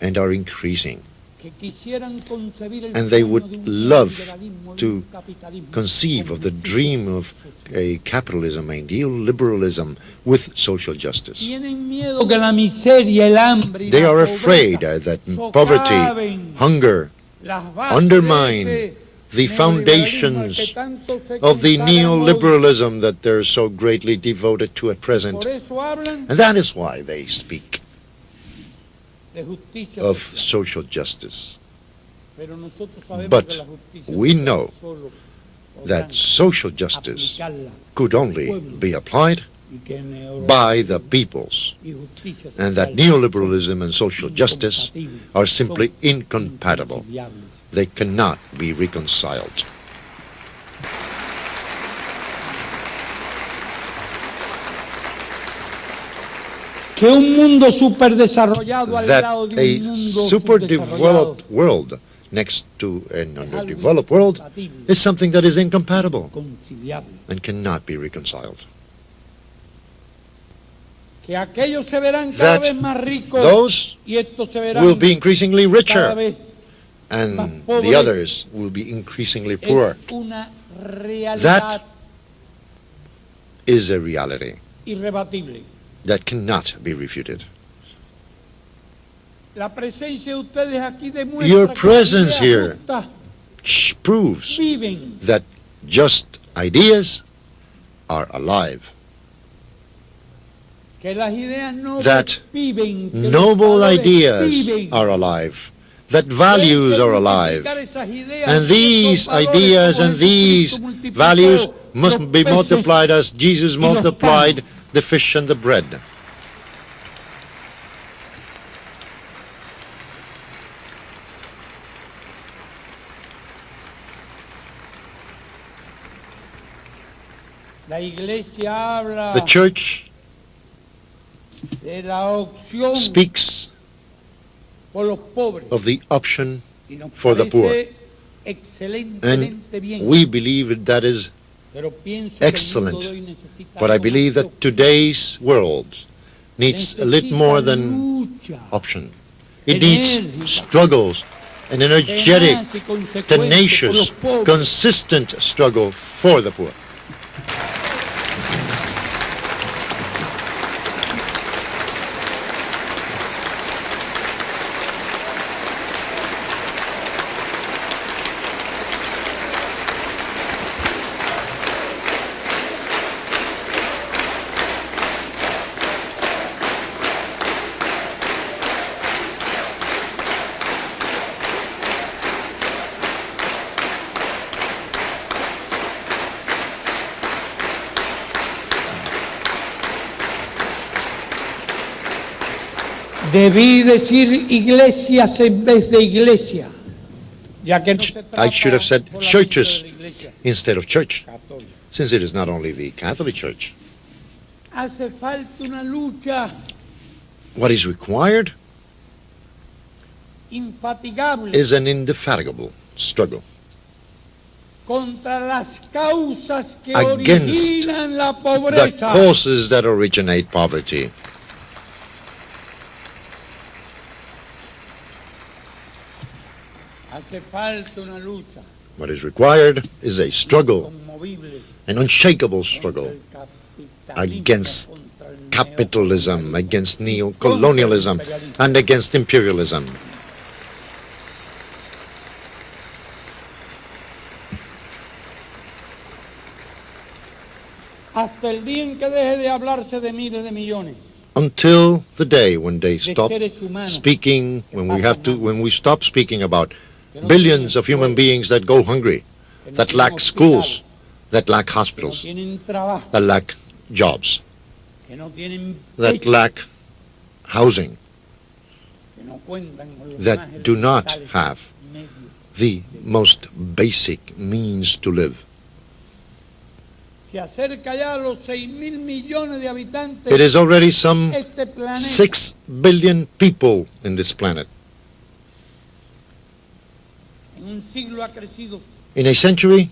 and are increasing. que quisieran concebir el And they sueño would de un love neoliberalismo, de to un capitalismo conceive con of the justicia dream of social. a capitalism, a neoliberalism with social justice. Tienen miedo que la miseria, el hambre y They la are afraid pobreza that socaven poverty, hunger, las bases undermine de ese the neoliberalismo al foundations que tanto se of the consagran hoy. neoliberalism that they're so greatly devoted to at present. Por eso hablan And that is why they speak de justicia of social. social justice. Pero nosotros sabemos But que la justicia we social know solo that podrán social justice aplicarla could only be applied y que neoliberalismo by the peoples, y justicia and that social neoliberalism and social justice incompatibles, are simply son incompatible. inconciliables. They cannot be reconciled. Que un mundo superdesarrollado al That lado de a un mundo superdeveloped world next to an underdeveloped world is something that is incompatible conciliable. and cannot be reconciled. Que aquellos se verán cada That vez más ricos Those y estos se verán will be increasingly cada richer, vez and the others will be increasingly poor. es una realidad Is a reality irrebatible. that cannot be refuted. La presencia de ustedes aquí demuestra Your que las presence ideas here justas Proves viven. that just ideas are alive, Que las ideas nobles that viven, que los noble valores ideas viven. are alive, that values are alive, Multiplicar esas ideas and y these esos valores ideas como and these Jesucristo multiplicó values must los be peces multiplied as Jesus y los multiplied the fish and the bread. La iglesia habla The church de la opción speaks por los pobres of the option, y nos for the poor. parece excelentemente bien. we believe that is Pero pienso que el excellent. mundo de hoy necesita But I algo believe más that today's world needs a little necesita more than lucha, option. It needs enérgica, struggles, an energetic, tenaz y consecuente por los tenacious, pobres. consistent struggle for the poor. Debí decir iglesias en vez de iglesia, ya que no se I should have said trata solamente churches de la iglesia instead of church, católica. since it is not only the Catholic Church. Hace falta una lucha What is required infatigable is an indefatigable struggle contra las causas que against originan la the pobreza. causes that originate poverty. Hace falta una lucha What is required is a struggle, inconmovible an unshakable contra struggle el capitalismo, against contra el capitalism, against neo-colonialism, and against imperialism. hasta el día en que deje de hablarse de miles de millones Until the day when they de stop seres humanos speaking, when we stop speaking about que no billions tienen of human escuela, beings that go hungry, que no that tienen lack schools, hospitales, that lack que no hospitals, tienen trabajo, that lack jobs, que no tienen that techo, lack housing, que no cuentan con los más that do not elementales have medios. the most basic means to live. Se acerca ya a los 6.000 millones de habitantes It is already some este planeta. 6 billion people in this planet. En un siglo ha crecido In a century,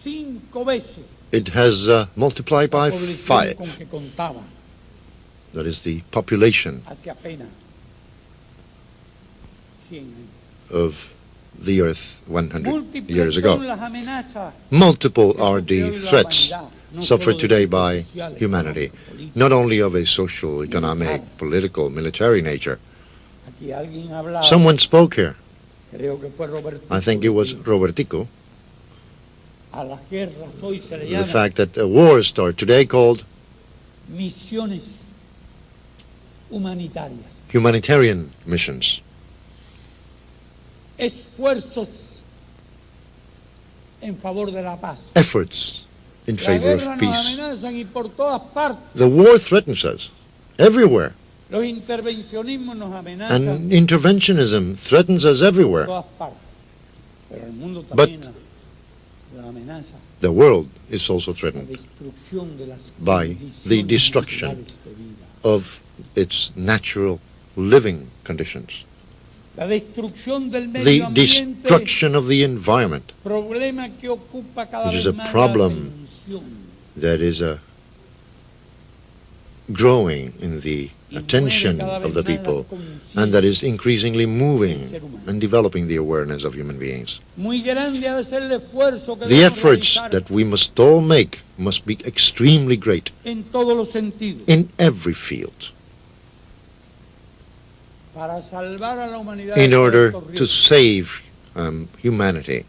5 veces it has multiplied by la población 5. con que contaba That is the population hace apenas 100 años. of the earth 100 Múltiples years son ago. las amenazas Multiple que are sufre the hoy la threats humanidad, no suffered solo de today tipo by social, humanity, económico, político. not only of a social, economic, political, military nature. Aquí alguien hablaba, Someone spoke here, creo que fue Roberto, I think it was Robertico, a las guerras hoy se le the llama fact that wars start today called misiones humanitarias, humanitarian missions, esfuerzos en favor de la paz. efforts in La favor guerra of nos peace. amenazan y por todas partes. The war threatens us everywhere, Los intervencionismos nos amenazan and interventionism threatens us por everywhere. todas partes. Pero el mundo But también la amenaza, The world is also la threatened destrucción de las by the condiciones destruction naturales de vida. of its natural living conditions. La destrucción del The medio ambiente, destruction of the environment, problema que ocupa cada which is vez a más la problem atención that is growing in the attention of the people, and that is increasingly moving and developing the awareness of human beings. Muy grande ha de ser el esfuerzo que The debemos efforts realizar that we must all make must be extremely great en todos los sentidos in every field para salvar a la humanidad in de order todos estos to riesgos. save humanity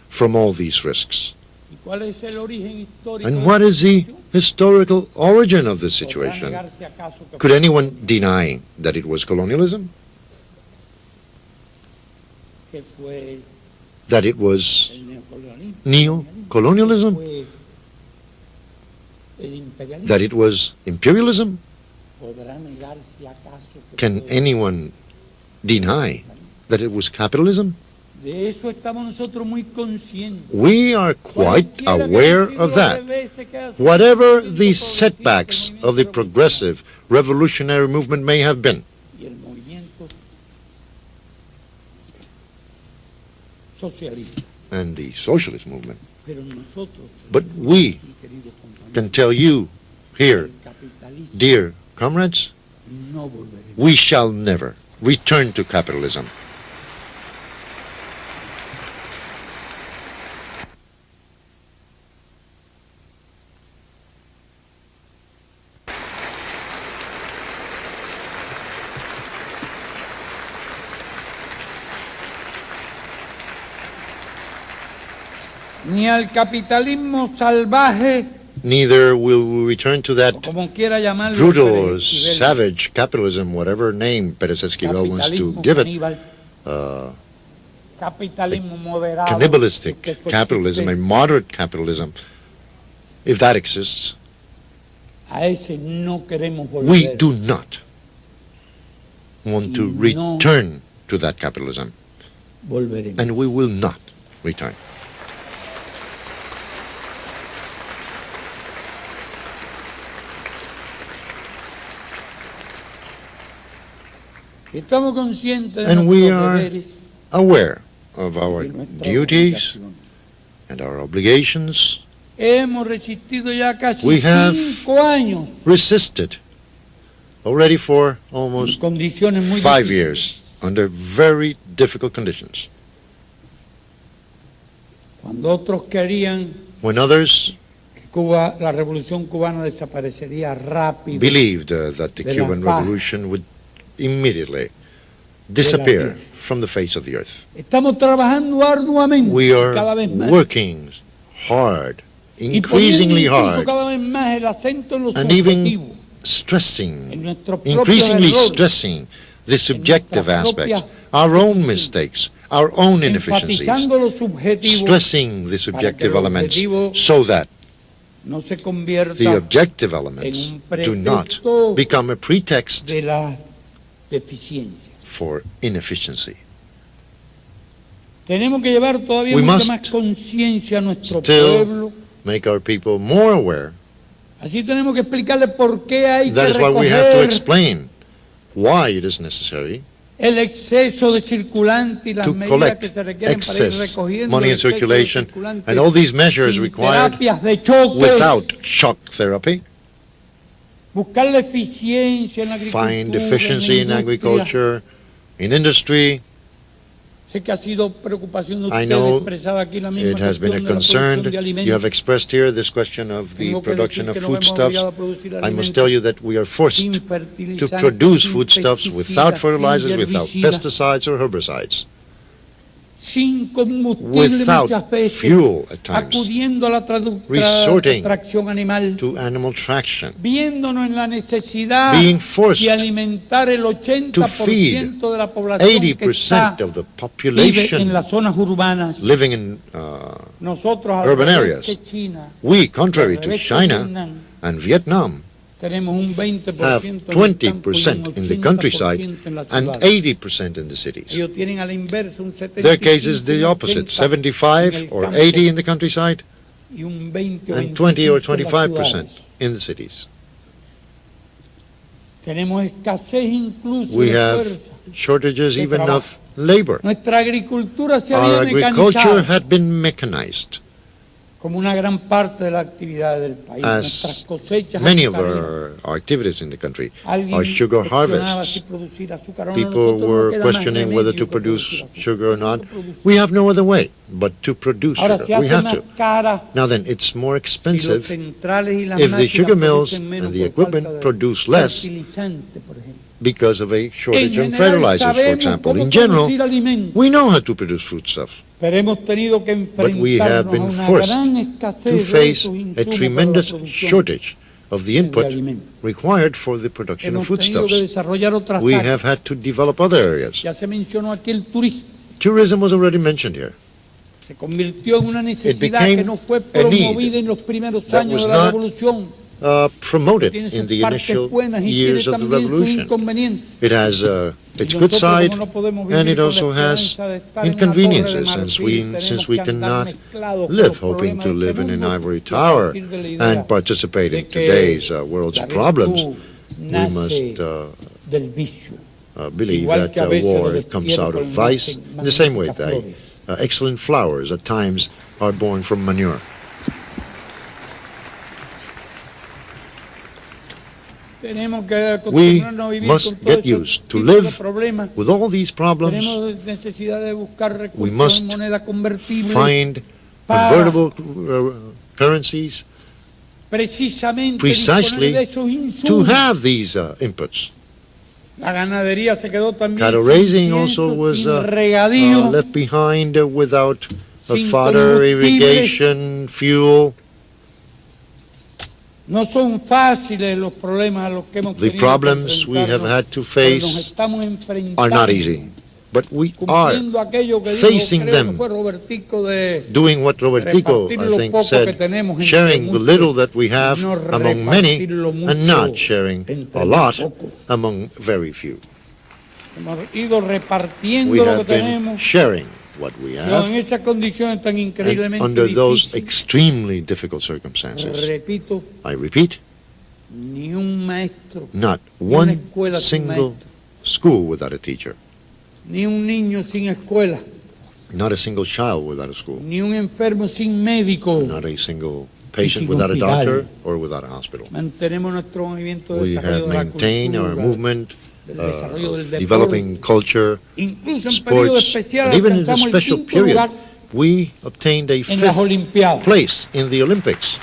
from all these risks. ¿Y cuál es el origen histórico And de what esta is the situación? historical origin of this ¿Podrá situation? negarse acaso que Could fue anyone deny that it was colonialism? que fue That it was el neocolonialismo? neo-colonialism? ¿Fue el imperialismo? That it was imperialism? ¿Podrá negarse acaso que Can fue anyone deny that it was capitalism? De eso estamos nosotros muy conscientes. We are quite Cualquiera que aware hayan sido of los that. reveses que ha Whatever sufrido the el setbacks movimiento of the revolucionario progressive revolutionary movement may have been, y el movimiento socialista. and the socialist movement, Pero nosotros, but we mis queridos compañeros, can tell you here, el capitalismo dear comrades, no volveremos. we shall never return to capitalism. Ni al capitalismo salvaje, Neither will we return to o that como quiera llamarlo, brutal or Pérez Esquivel, savage capitalism, whatever name Pérez Esquivel wants to capitalismo give it, caníbal, capitalismo moderado, cannibalistic porque eso capitalism, a existe. moderate capitalism, if that exists. A ese no queremos We volver. do not want to Y no return to that capitalism, Volveremos. and we will not return. Estamos conscientes de And we nuestros are deberes Aware of our y nuestras duties obligaciones. and our obligations, Hemos resistido ya casi We have 5 años resisted already for en almost condiciones muy 5 difíciles. years under very difficult conditions. Cuando otros querían When others que Cuba, la revolución cubana desaparecería rápido. believed that the de la Cuban faz Revolution would immediately disappear tierra. from the face of the earth. Estamos trabajando arduamente We cada are vez más. working hard, Y poniendo increasingly incluso hard, cada vez más el acento en lo and even subjetivo, en stressing, nuestros propios increasingly errores, stressing the subjective nuestras aspects, propias our own mistakes, our own inefficiencies, enfatizando lo subjetivo, stressing the subjective lo elements objetivo so that no se convierta the objective en elements un do not pretexto become a pretext de la deficiencia. for inefficiency. Tenemos que llevar todavía We mucha must más conciencia a nuestro still pueblo. Make our people more aware. Así tenemos que explicarle por qué hay That que is why we have to recoger explain why it is necessary el exceso de circulante y las to medidas collect que se requieren para ir excess recogiendo money el in exceso de circulation circulante and all these measures sin required terapias de choque, without shock therapy. buscar la eficiencia en la agricultura, Find efficiency in la industria. agriculture, in industry. Sé que ha sido preocupación de I ustedes know expresada aquí la misma it has been a cuestión de la concern. producción de alimentos. You have expressed here this question of the Tengo que production decir of que nos vemos foodstuffs. obligados a producir I must alimentos tell you that we are forced sin to fertilizantes, produce sin foodstuffs pesticidas, without fertilizers, sin without herbicidas, pesticides or herbicides, sin combustible without muchas veces, fuel at times, acudiendo a la resorting tracción animal, to animal traction, viéndonos en la necesidad being forced de alimentar el to feed 80% de la población que está 80% of the vive en population las zonas urbanas. living in Nosotros, al urban revés areas. que China, we, contrary al to revés que China Vietnam, and Vietnam, tenemos un 20% have en el campo y un 20% in the 80% countryside en las and ciudades. 80% in the cities. Ellos tienen a la inversa un 75, Their case is the opposite, en 75 el or campo 80 in the countryside y un 20 o and 20 or 25 en las 25% ciudades. in the cities. Tenemos escasez incluso We de have fuerza. shortages de even trabajo. of labor. Nuestra agricultura se Our había agriculture mecanizado had been mechanized, como una gran parte de la actividad del país. Nuestras as cosechas many of azucareras. our activities in the country. Alguien Our sugar cuestionaba si harvests, producir azúcar o no. people Nosotros no were queda más questioning whether remedio to que produce producir azúcar. sugar or not. Nosotros producimos. We have no other way but to produce Ahora sugar. se We hace have más to. cara Now then, it's more si los expensive centrales y las if the máquinas sugar mills producen menos and the por falta equipment de produce less fertilizante, por ejemplo. because of a shortage En in general, fertilizers, for sabemos example. cómo In general, producir alimentos, we know how to produce foodstuffs, pero hemos tenido que but we have enfrentarnos a been una forced gran to escasez de face esos a insumos para la tremendous producción shortage of the de input alimentos. required for the production of Hemos tenido que foodstuffs. desarrollar otras We áreas. have had to develop other areas. Ya se mencionó aquí el turismo. Tourism was already mentioned here. Se convirtió en una necesidad became que no fue a need promovida en los primeros that años was de la not revolución. Promoted Tiene in sus the partes initial buenas y years tiene of the también sus revolution. inconvenientes. It has its Y good nosotros, side, como no podemos and vivir it con la also has esperanza de estar en una torre de inconveniences, marfil, since we tenemos que andar cannot mezclados con live los hoping problemas to de live este in an mundo, ivory y a tower partir de la idea and participate de in que today's world's la problems. virtud We nace must del vicio. believe Igual that que a veces war los comes destierros out of nacen vice in the same way that magníficas flores. excellent flowers at times are born from manure. Tenemos que We acostumbrarnos a vivir must con todos get esos used to tipos de live problemas. With all these problems, Tenemos necesidad de buscar recursos must en moneda convertible find para convertible currencies precisamente precisely disponer de esos to insumos. have these inputs. La ganadería se quedó también Cattle sin raising pienso, also was sin regadío, left behind without sin fodder, combustible. irrigation, fuel. No son fáciles los problemas a los que hemos The tenido que problems we have enfrentarnos, had to pero nos face estamos enfrentando are not easy. But we are cumpliendo aquello que facing dijo, creo them, que fue Robertico, de doing what Robertico, repartir I lo think, poco que said, tenemos entre sharing the muchos, little that we have no among many repartirlo mucho and not sharing entre a lot muy pocos. among very few. Hemos ido repartiendo We lo que have been tenemos. sharing what we Yo en have, esas condiciones tan and increíblemente under those difíciles, extremely difficult circumstances, repito, I repeat, ni un maestro, not ni una one escuela sin single maestro, school without a teacher, ni un niño sin escuela, not a single child without a school, ni un enfermo sin médico. not a single patient sin without a hospital. doctor or without a hospital. Mantenemos nuestro movimiento de We desarrollo have de la maintained our cultura, movement, del desarrollo del deporte. developing culture, Incluso en periodo sports, especial and even in the alcanzamos el special quinto period, lugar we obtained a en las fifth Olimpiadas. place in the Olympics.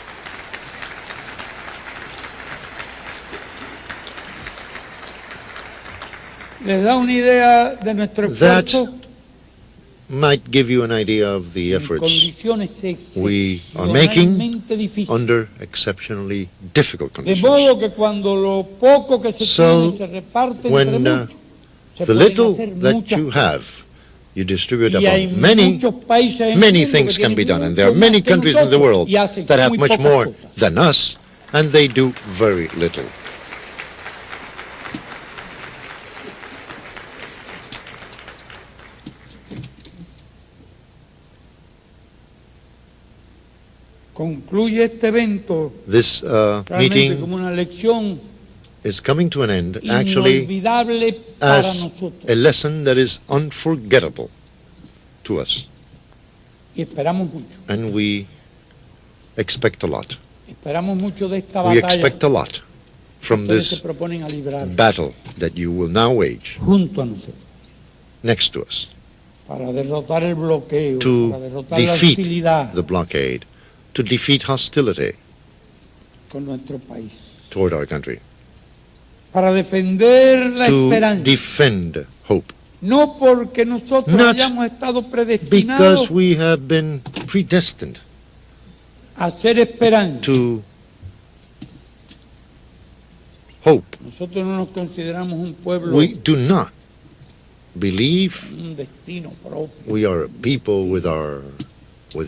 ¿Les da una idea de nuestro That esfuerzo? might give you an idea of the En efforts condiciones we are making excepcionalmente difíciles. under exceptionally difficult De conditions. modo que cuando lo poco que se So, tiene se reparte when, entre muchos, se The pueden little hacer that muchas you cosas. have, you distribute Y hay among many. muchos países en el Many mundo que things can tienen be done, and mucho there are más many que countries in the nosotros world y hacen that have muy much pocas more cosas. than us, and they do very little. Concluye este evento This realmente meeting como una lección is coming to an end, actually, inolvidable para as nosotros. a lesson that is unforgettable to us, Y esperamos mucho. and we expect a lot. Esperamos mucho de esta We batalla expect a lot from que ustedes se this proponen a librar battle that you will now wage junto a nosotros next to us para derrotar el bloqueo, to para derrotar la defeat hostilidad the blockade, to defeat hostility con nuestro país, toward our country, para defender la to esperanza. defend hope, No porque nosotros Not hayamos estado predestinados because we have been predestined a ser esperanza. to hope. Nosotros no nos consideramos un pueblo We do not believe con un destino propio. we are a people with a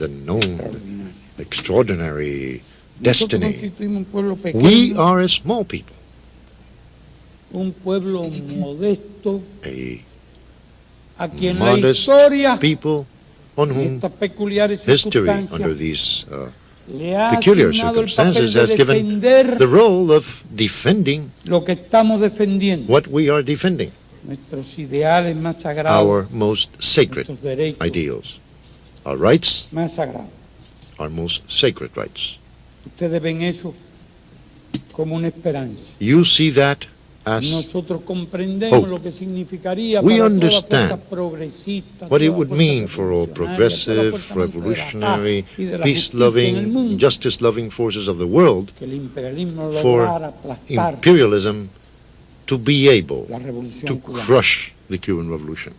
known Extraordinario. extraordinary Nosotros destiny. constituimos un pueblo We pequeño, are a small people, un pueblo modesto, a a quien la modest historia people on y whom estas peculiares history, under circunstancias these le ha peculiar asignado el papel circumstances, de has given defender the role of defending lo que estamos defendiendo, what we are defending, nuestros ideales más sagrados, our most sacred nuestros derechos ideals, our rights, más sagrados. our most sacred rights. Ustedes ven eso como una esperanza. You see that as Nosotros comprendemos hope. lo que significaría We para todas las understand fuerzas progresistas, what it todas las would fuerzas mean for all revolucionarias, progressive, todas las fuerzas de la paz revolutionary, y de la justicia en el peace-loving, mundo, justice-loving forces of the world que el imperialismo for lograra aplastar imperialism to be able la to revolución cubana. crush the Cuban Revolution.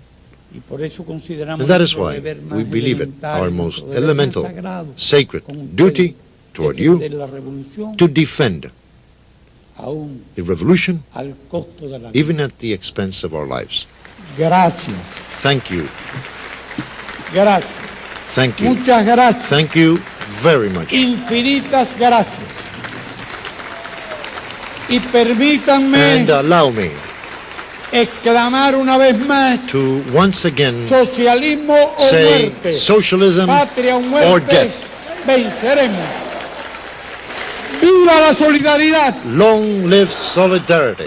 Y por eso consideramos And that is nuestro why deber más we believe it elementario, our nuestro most deber más elemental, sagrado, sacred con ustedes, duty toward you defender la revolución to defend aún the revolution, al costo de la vida. even at the expense of our lives. Gracias, Thank you. gracias, Thank you. muchas gracias, Thank you very much. infinitas gracias. Y permítanme And allow me exclamar una vez más, to once again socialismo o say muerte, socialism patria o or muerte, death. venceremos. ¡Viva la solidaridad! Long live solidarity.